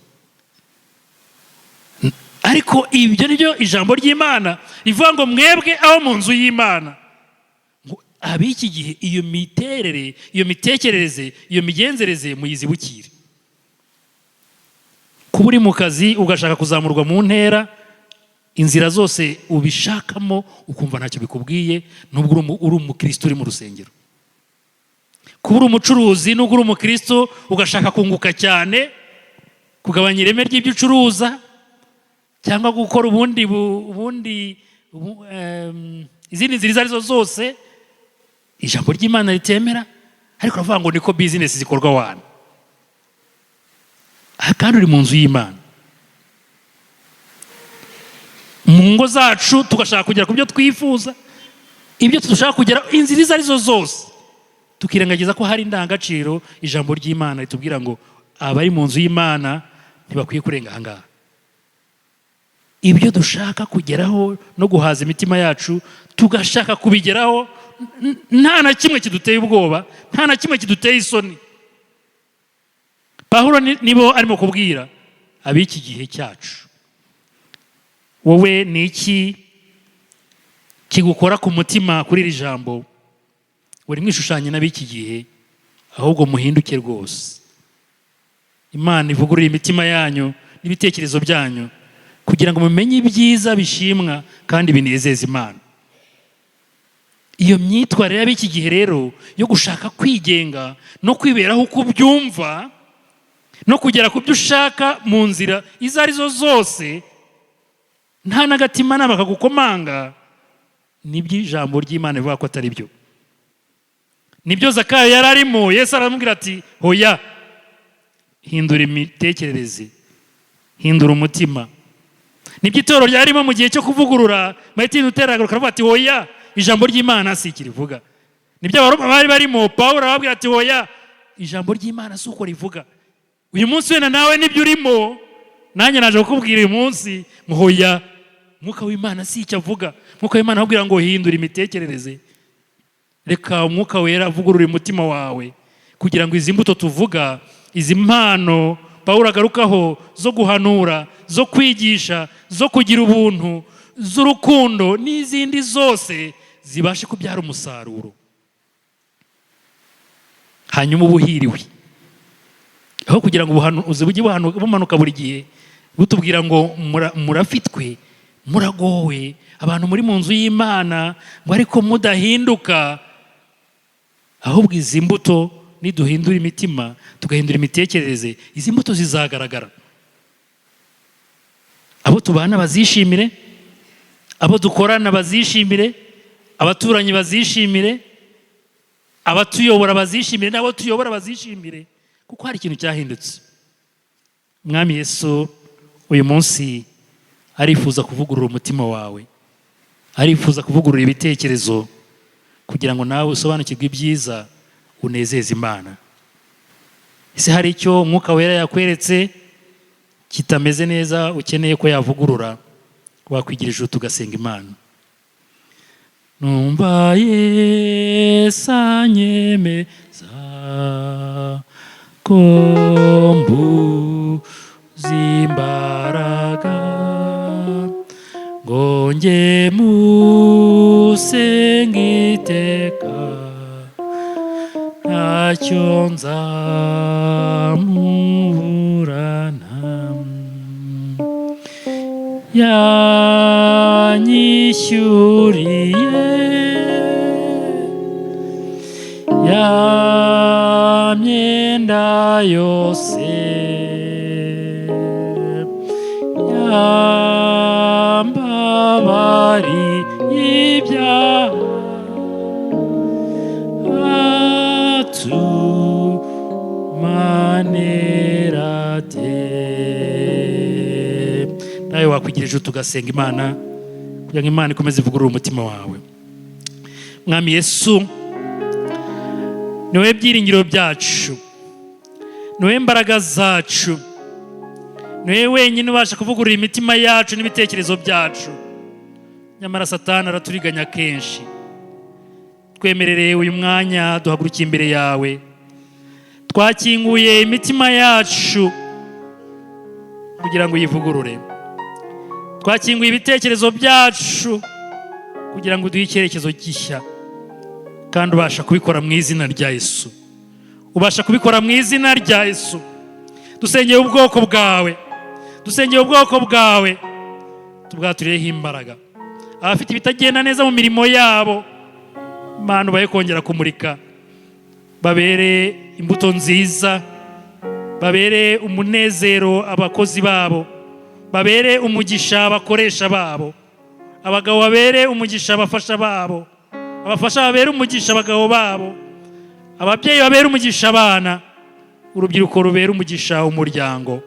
ariko ibyo nibyo ijambo ry'Imana rivuga ngo mwebwe aho mu nzu y'Imana. Ab'iki gihe iyo miterere, iyo mitekerereze, iyo migenzereze muyizibukire. Kuba uri mu kazi ugashaka kuzamurwa mu ntera, inzira zose ubishakamo ukumva ntacyo bikubwiye, nubwo uri umukristo uri mu rusengero. Kuba uri umucuruzi nubwo uri umukristo ugashaka kunguka cyane, kugabanya ireme ry'ibyo ucuruza, cyangwa gukora izindi nzira izo arizo zose ijambo ry'Imana ritemera, ariko uravuga ngo niko business zikorwa wana. Kandi uri mu nzu y'Imana. Mu ngo zacu tugashaka kugera ku byo twifuza, ibyo dushaka kugera, inzira izo arizo zose, tukirengagiza ko hari indangagaciro ijambo ry'Imana ritubwira ngo abari mu nzu y'Imana ntibakwiye kurenga ahangaha. Ibyo dushaka kugeraho no guhaza imitima yacu, tugashaka kubigeraho, nta na kimwe kiduteye ubwoba, nta na kimwe kiduteye isoni. Pawulo nibo arimo kubwira ab'iki gihe cyacu. Wowe ni iki kigukora ku mutima kuri iri jambo? Uri mwishushanye n'ab'iki gihe, ahubwo muhinduke rwose. Imana ivugurure imitima yanyu n'ibitekerezo byanyu, kugira ngo mumenye ibyiza bishimwa kandi binezeza Imana. Iyo myitwarire y'iki gihe rero yo gushaka kwigenga no kwiberaho uko ubyumva no kugera ku byo ushaka mu nzira izo arizo zose, nta n'agatima nama kagukomanga, nibyo ijambo ry'Imana rivuga ko atari byo. Nibyo Zakayo yari arimo. Yesu aramubwira ati hoya, hindura imitekerereze, hindura umutima. Nibyo itorero ryarimo mu gihe cyo kuvugurura, Martin Luther aravuga ati hoya, ijambo ry'Imana si ikirivuga. Nibyo abaroma bari barimo. Pawulo arababwira ati hoya, ijambo ry'Imana si uko rivuga. Uyu munsi wenda nawe nibyo urimo, nanjye naje kukubwira uyu munsi ngo hoya, Mwuka w'Imana si icyo avuga. Mwuka w'Imana akubwira ngo hindura imitekerereze, reka Umwuka Wera avugurure umutima wawe, kugira ngo izi mbuto tuvuga, izi mpano Pawulo agarukaho zo guhanura, zo kwigisha, zo kugira ubuntu, z'urukundo n'izindi zose zibashe kubyara umusaruro. Hanyuma ubuhiriwe, aho kugira ngo ubuhanuzi bujye bumanuka buri gihe butubwira ngo murafitwe, muragowe, abantu muri mu nzu y'Imana, ngo ariko mudahinduka. Ahubwo izi mbuto niduhindura imitima, tugahindura imitekerereze, izi mbuto zizagaragara. Abo tubana bazishimire, abo dukorana bazishimire, abaturanyi bazishimire, abatuyobora bazishimire, n'abo tuyobora bazishimire, kuko hari ikintu cyahindutse. Mwami Yesu uyu munsi arifuza kuvugurura umutima wawe, arifuza kuvugurura ibitekerezo, kugira ngo nawe usobanukirwe ibyiza, unezeze Imana. Ese hari icyo Umwuka Wera yakweretse kitameze neza ukeneye ko yavugurura? Wakwigira ijuru tugasenga Imana. Numva Yesu anyemeza ko mbuze imbaraga, ngo njye musenge iteka, ntacyo nzamuburana. Yanyishyuriye ya myenda yose, yambabari ibyaha, atumanerate. Nawe wakwigira ijuru tugasenga Imana, kugira ngo Imana ikomeze ivugurure umutima wawe. Mwami Yesu, niwe byiringiro byacu, niwe mbaraga zacu, niwe wenyine ubasha kuvugurura imitima yacu n'ibitekerezo byacu. Nyamara Satani araturiganya kenshi. Twemerere uyu mwanya duhagurukiye imbere yawe, twakinguye imitima yacu kugira ngo yivugurure. Twakinguye ibitekerezo byacu kugira ngo duhe icyerekezo gishya, kandi ubasha kubikora mu izina rya Yesu. Ubasha kubikora mu izina rya Yesu. Dusengeye ubwoko bwawe, dusengeye ubwoko bwawe, tubwaturireho imbaraga. Abafite ibitagenda neza mu mirimo yabo, Mana ubahe kongera kumurika, babere imbuto nziza, babere umunezero abakozi babo, babere umugisha abakoresha babo, abagabo babere umugisha abafasha babo, abafasha babere umugisha abagabo babo, ababyeyi babere umugisha abana, urubyiruko rubere umugisha umuryango.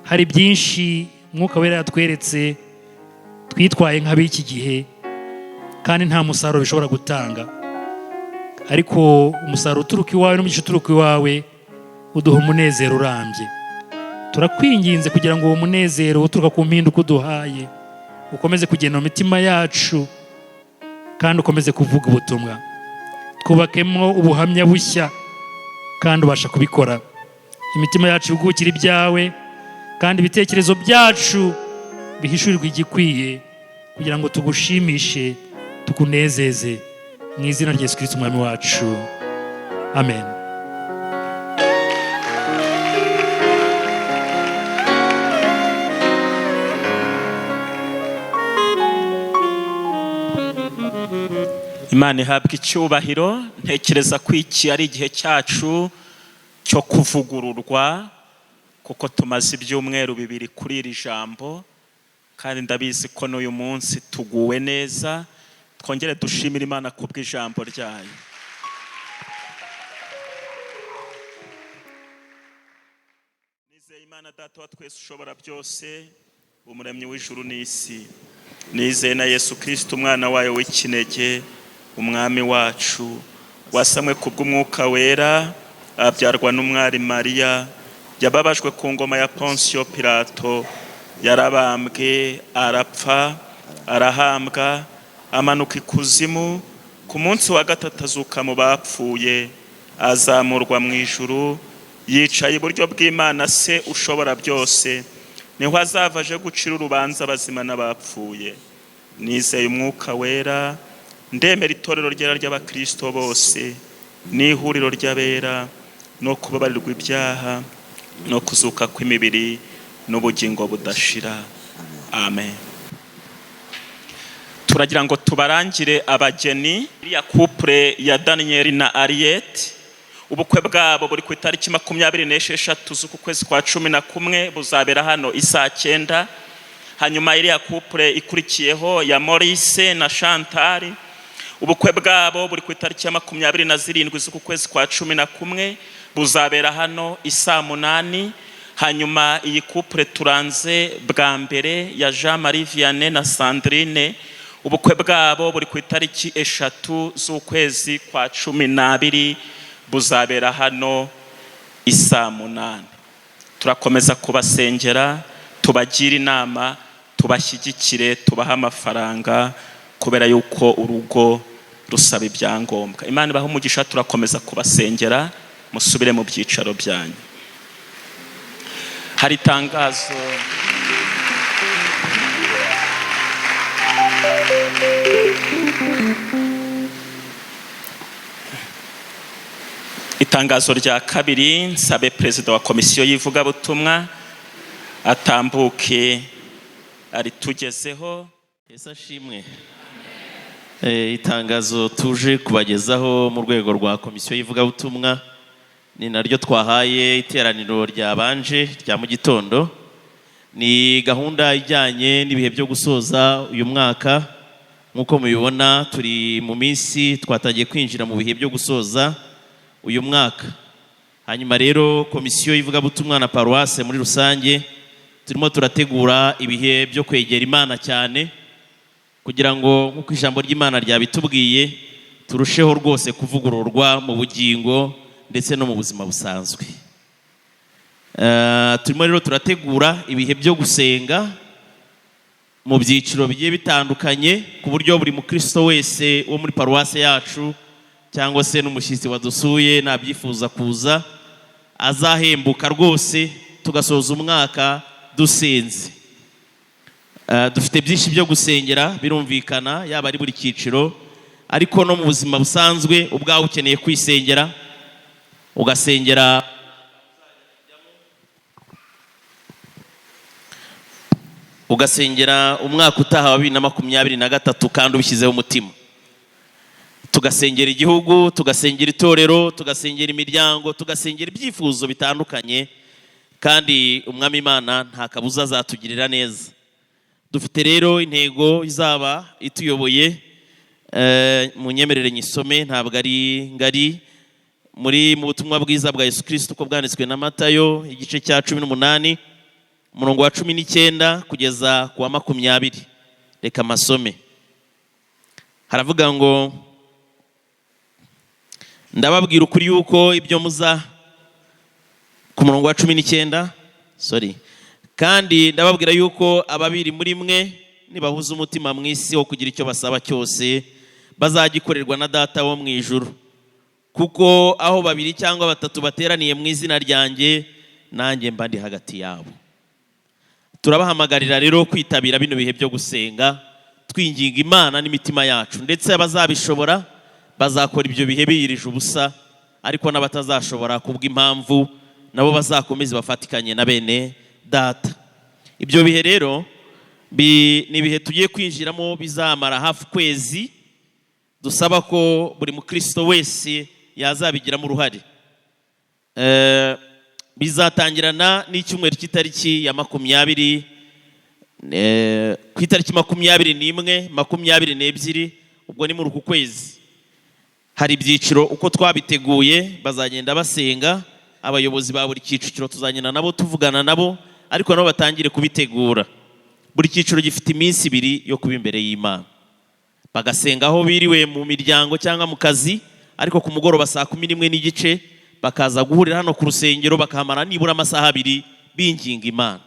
Hari byinshi Mwuka Wera yatweretse twitwaye nk'ab'iki gihe, kandi nta musaruro bishobora gutanga, ariko umusaruro uturuka iwawe n'umugisha uturuka iwawe uduha umunezero urambye. Turakwinginze kugira ngo uwo munezero uturuka ku mpinduka uduhaye ukomeze kugenda mu mitima yacu, kandi ukomeze kuvuga ubutumwa. Twubakemo ubuhamya bushya, kandi ubasha kubikora. Imitima yacu igukira ibyawe, kandi ibitekerezo byacu bihishurirwe igikwiye, kugira ngo tugushimishe, tukunezeze, mu izina rya Yesu Kristo umwami wacu, amen. Imana ihabwa icyubahiro. Ntekereza ko iki ari igihe cyacu cyo kuvugururwa, kuko tumaze ibyumweru bibiri kuri iri jambo, kandi ndabizi ko n'uyu munsi tuguwe neza. Twongere dushimire Imana kubw'ijambo ryayo. Nizeye Imana Data wa twese ushobora byose, umuremyi w'ijuru n'isi. Nizeye na Yesu Kristo umwana wayo w'ikinege, umwami wacu, wasamwe kubw'Umwuka Wera, abyarwa n'umwari Mariya, yababajwe ku ngoma ya Ponsiyo Pilato, yarabambwe, arapfa, arahambwa, amanuka ikuzimu, ku munsi wa gatatu azuka mu bapfuye, azamurwa mu ijuru, yicaye iburyo bw'Imana se ushobora byose, niho azava aje gucira urubanza abazima n'abapfuye. Nizeye umwuka wera, ndemera itorero ryera ry'abakristo bose n'ihuriro ry'abera, no kubabarirwa ibyaha no kuzuka kw'imibiri n'ubugingo budashira. Amen. Turagira ngo tubarangire abageni ya couple ya Daniel na Ariette. Ubukwe bwabo buri ku itariki 26 z'uku kwezi kwa 11 buzabera hano isaa 9. Hanyuma iriya couple ikurikiyeho ya Maurice na Chantal, ubukwe bwabo buri ku itariki 27 z'uku kwezi kwa 11 buzabera hano isaa 8. Hanyuma iyi couple turanze bwa mbere ya Jean Marie Vianney na Sandrine, ubukwe bwabo buri ku itariki 3 z'ukwezi kwa 12 buzabera hano isaa 8. Turakomeza kubasengera, tubagira inama, tubashyigikire, tubaha amafaranga kubera yuko urugo rusaba ibyangombwa. Imana ibahe umugisha, turakomeza kubasengera, musubire mu byicaro byanyu. Hari itangazo rya kabiri, nsabe perezida wa komisiyo y'ivugabutumwa atambuke aritugezeho. Yesu ashimwe. Itangazo tuje kubagezaho mu rwego rwa komisiyo y'ivugabutumwa ni naryo twahaye iteraniro ryabanje rya mu gitondo. Ni gahunda ijyanye n'ibihe byo gusoza uyu mwaka. Nk'uko mubibona turi mu minsi twatagiye kwinjira mu bihe byo gusoza uyu mwaka. Hanyuma rero komisiyo y'ivugabutumwa na Paruwasi muri rusange turimo turategura ibihe byo kwegera Imana cyane, kugira ngo nk'uko ijambo ry'Imana ryabitubwiye turusheho rwose kuvugururwa mu bugingo ndetse no mu buzima busanzwe. Turimo rero turategura ibihe byo gusenga mu byiciro bigiye bitandukanye, ku buryo buri mukristo wese wo muri Paruwasi yacu cyangwa se n'umushyitsi wadusuye nabyifuza kuza azahembuka rwose, tugasoza umwaka dusenze. Dufite byinshi byo gusengera birumvikana, yaba ari buri cyiciro, ariko no mu buzima busanzwe ubwawe ukeneye kwisengera, ugasengera umwaka utaha wa 2023 kandi ubishyizeho umutima. Tugasengera igihugu, tugasengera itorero, tugasengera imiryango, tugasengera ibyifuzo bitandukanye, kandi umwami Imana nta kabuza azatugirira neza. Dufite rero intego izaba ituyoboye, mu nyemerere nyisome, ntabwo ari ngari, mu butumwa bwiza bwa Yesu Kristo uko bwanditswe na Matayo igice cya 18 umurongo wa 19 kugeza ku wa 20. Reka masome. Haravuga ngo, ndababwira ukuri yuko ibyo muza, ku murongo wa 19, kandi ndababwira yuko ababiri muri mwe nibahuza umutima mu isi wo kugira icyo basaba cyose bazagikorerwa na Data wo mu ijuru. Kuko aho 2 cyangwa 3 bateraniye mu izina ryanjye, nanjye mba ndi hagati yabo. Turabahamagarira rero kwitabira bino bihe byo gusenga, twinginga Imana n'imitima yacu, ndetse abazabishobora bazakora ibyo bihe biyirije ubusa, ariko n'abatazashobora kubw'impamvu nabo bazakomeza bafatikanye na bene Data. Ibyo bihe rero ni ibihe tugiye kwinjiramo bizamara hafi kwezi. Dusaba ko buri mukristo wese yazabigiramo uruhare. Bizatangirana n'icyumweru cy'itariki ya 20, ku itariki 21, 22, ubwo ni muri uku kwezi. Hari ibyiciro uko twabiteguye, bazagenda basenga, abayobozi ba buri cyiciro tuzagenda nabo tuvugana nabo, ariko nabo batangire kubitegura. Buri cyiciro gifite iminsi 2 yo kuba imbere y'Imana, bagasenga aho biriwe mu miryango cyangwa mu kazi, ariko ku mugoroba saa 11:15 bakaza guhurira hano ku rusengero, bakahamara nibura amasaha 2 binginga Imana.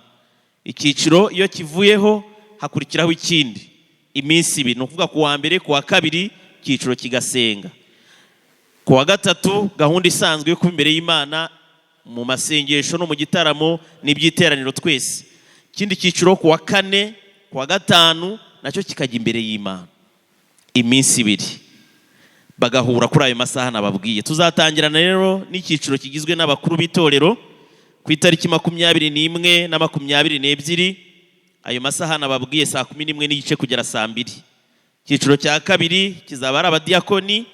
Icyiciro iyo kivuyeho hakurikiraho ikindi iminsi 2, no kuvuga ku wa mbere, ku wa kabiri icyiciro kigasenga, ku wa gatatu gahunda isanzwe yo kuba imbere y'Imana mu masengesho no mu gitaramo n'iby'iteraniro twese. Ikindi cyiciro ku wa kane, ku wa gatanu nacyo kikajya imbere y'Imana iminsi 2 bagahura kuri ayo masaha nababwiye. Tuzatangirana rero n'icyiciro kigizwe n'abakuru b'itorero ku itariki 21 na 22. Ayo masaha nababwiye saa 11 n'igice kugera saa 2. Icyiciro cya kabiri kizaba ari abadiyakoni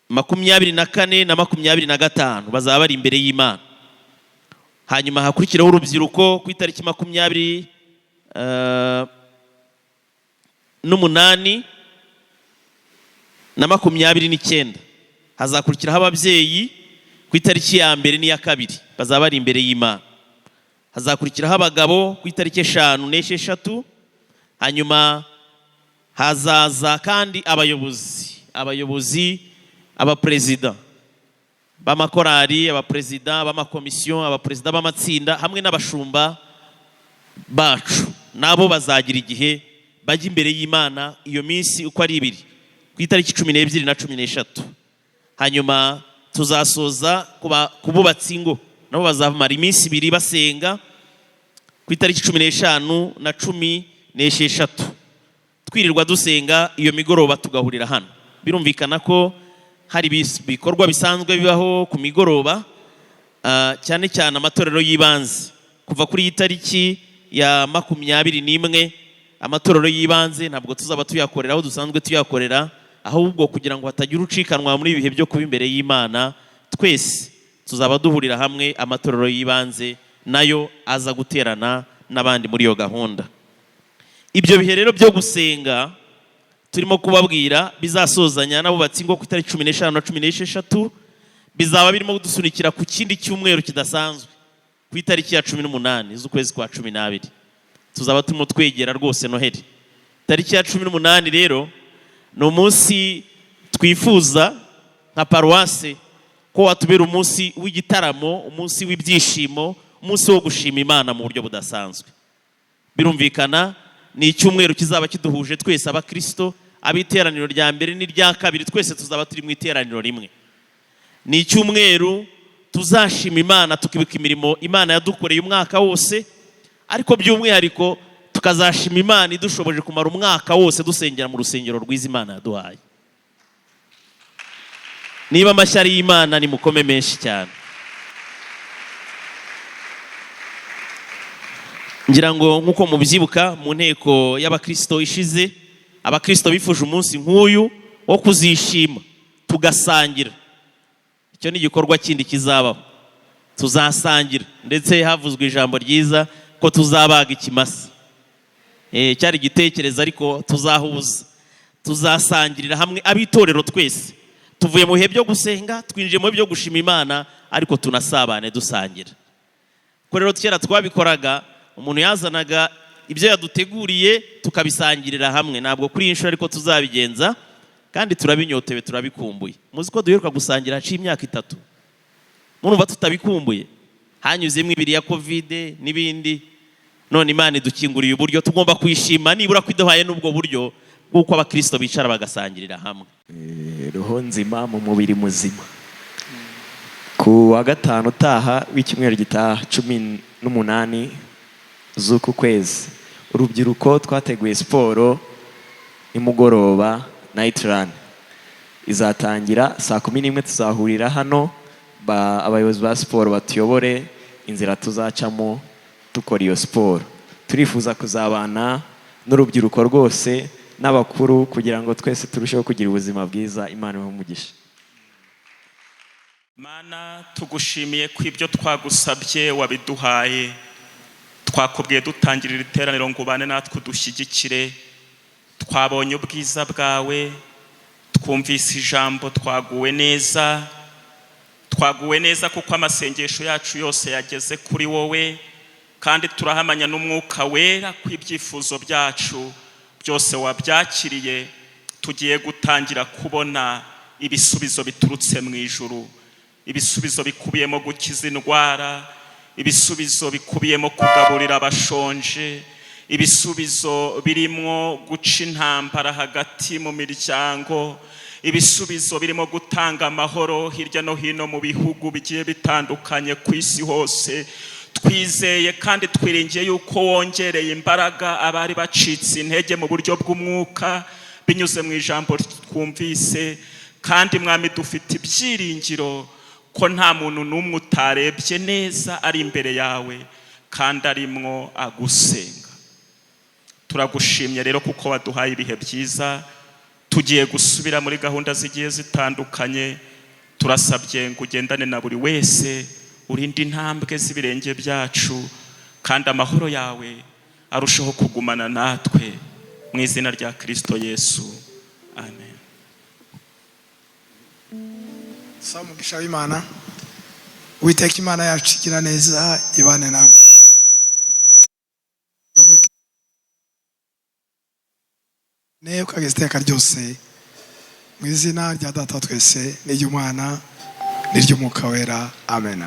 24 na 25 bazaba bari imbere y'Imana. Hanyuma hakurikiraho urubyiruko ku itariki 28 na 29. Hazakurikiraho ababyeyi ku itariki ya mbere n'iya kabiri bazaba bari imbere y'Imana. Hazakurikiraho abagabo ku itariki 5 n'esheshatu. Hanyuma hazaza kandi abayobozi abaperezida b'amakorari, abaperezida b'amakomisiyo, abaperezida b'amatsinda hamwe n'abashumba bacu. Nabo bazagira igihe bajya imbere y'Imana iyo minsi uko ari 2 ku itariki 12 na 13. Hanyuma tuzasoza kububatsi ingo, nabo bazamara iminsi 2 basenga ku itariki 15 na 16. Twirirwa dusenga iyo migoroba tugahurira hano. Birumvikana ko hari bikorwa bisanzwe bibaho ku migoroba, cyane cyane amatorero y'ibanze. Kuva kuri itariki ya 21 amatorero y'ibanze ntabwo tuzaba tuyakorera aho dusanzwe tuyakorera, ahubwo kugira ngo hatagira ucikanwa muri ibihe byo kuba imbere y'Imana, twese tuzaba duhurira hamwe amatorero y'ibanze nayo aza guterana n'abandi muri iyo gahunda. Ibyo bihe rero byo gusenga turimo kubabwira bizasozanya n'abubatsi ngo ku itariki 15 na 16 bizaba birimo kudusunikira ku kindi cyumweru kidasanzwe ku itariki ya 18 z'ukwezi kwa 12. Tuzaba turimo twegera rwose Noheli. Tariki ya 18 rero ni umunsi twifuza nka Paruwasi ko watubera umunsi w'igitaramo, umunsi w'ibyishimo, umunsi wo gushima Imana mu buryo budasanzwe. Birumvikana ni icyumweru kizaba kiduhuje twese abakristo, ab'iteraniro rya mbere n'irya kabiri, twese tuzaba turi mu iteraniro rimwe. Ni icyumweru tuzashima Imana, tukibuka imirimo Imana yadukoreye umwaka wose, ariko by'umwihariko tukazashima Imana idushoboje kumara umwaka wose dusengera mu rusengero rw'izi Imana yaduhaye. Niba amashyari y'Imana ni mukome menshi cyane. Ngira ngo nkuko mubyibuka mu nteko y'abakristo ishize, abakristo bifuje umunsi nk'uyu wo kuzishima tugasangira. Icyo ni igikorwa kindi kizabaho, tuzasangira, ndetse havuzwe ijambo ryiza ko tuzabaga ikimasa. Cyari igitekerezo ariko tuzahuza, tuzasangirira hamwe abitorero twese. Tuvuye mu bihe byo gusenga twinjiye mu bihe byo gushima Imana, ariko tunasabane dusangira. Ko rero kera twabikoraga, umuntu yazanaga ibyo yaduteguriye tukabisangirira hamwe. Ntabwo kuri inshuro ariko tuzabigenza, kandi turabinyotewe, turabikumbuye. Muzi ko duheruka gusangira haciye imyaka 3. Murumva tutabikumbuye? Hanyuzemo ibiri ya Covid n'ibindi, none Imana idukinguriye uburyo tugomba kwishima, nibura kwiduhaye n'ubwo buryo bw'uko abakristo bicara bagasangirira hamwe. Roho nzima mu mubiri muzima. Ku wa gatanu utaha w'icyumweru gitaha 18 z'uku kwezi, urubyiruko twateguye siporo nimugoroba night run. Izatangira saa 11. Tuzahurira hano, abayobozi ba siporo batuyobore inzira tuzacamo dukora iyo siporo. Turifuza kuzabana n'urubyiruko rwose n'abakuru kugira ngo twese turusheho kugira ubuzima bwiza. Imana ibahe umugisha. Mana, tugushimiye ko ibyo twagusabye wabiduhaye. Twakubwiye dutangirira iteraniro ngo ubane natwe udushyigikire. Twabonye ubwiza bwawe, twumvise ijambo, twaguwe neza. Twaguwe neza kuko amasengesho yacu yose yageze kuri wowe, kandi turahamanya n'umwuka wera ko ibyifuzo byacu byose wabyakiriye. Tugiye gutangira kubona ibisubizo biturutse mu ijuru, ibisubizo bikubiyemo gukiza indwara, ibisubizo bikubiyemo kugaburira abashonje, ibisubizo birimo guca intambara hagati mu miryango, ibisubizo birimo gutanga amahoro hirya no hino mu bihugu bigiye bitandukanye ku isi hose. Twizeye kandi twiringiye yuko wongereye imbaraga abari bacitse intege mu buryo bw'umwuka binyuze mu ijambo twumvise, kandi mwami dufite ibyiringiro ko nta muntu n'umwe utarebye neza ari imbere yawe kandi arimwo agusenga. Turagushimye rero kuko waduhaye ibihe byiza, tugiye gusubira muri gahunda zigiye zitandukanye. Turasabye ngo ugendane na buri wese, urinde intambwe z'ibirenge byacu, kandi amahoro yawe arushaho kugumana natwe mu izina rya Kristo Yesu, amen. Saba umugisha w'Imana, Uwiteka Imana yacu igira neza, ibane namwe. Ne ukageza iteka ryose mu izina rya Data twese n'iry'Umwana n'iry'Umwuka wera, amen.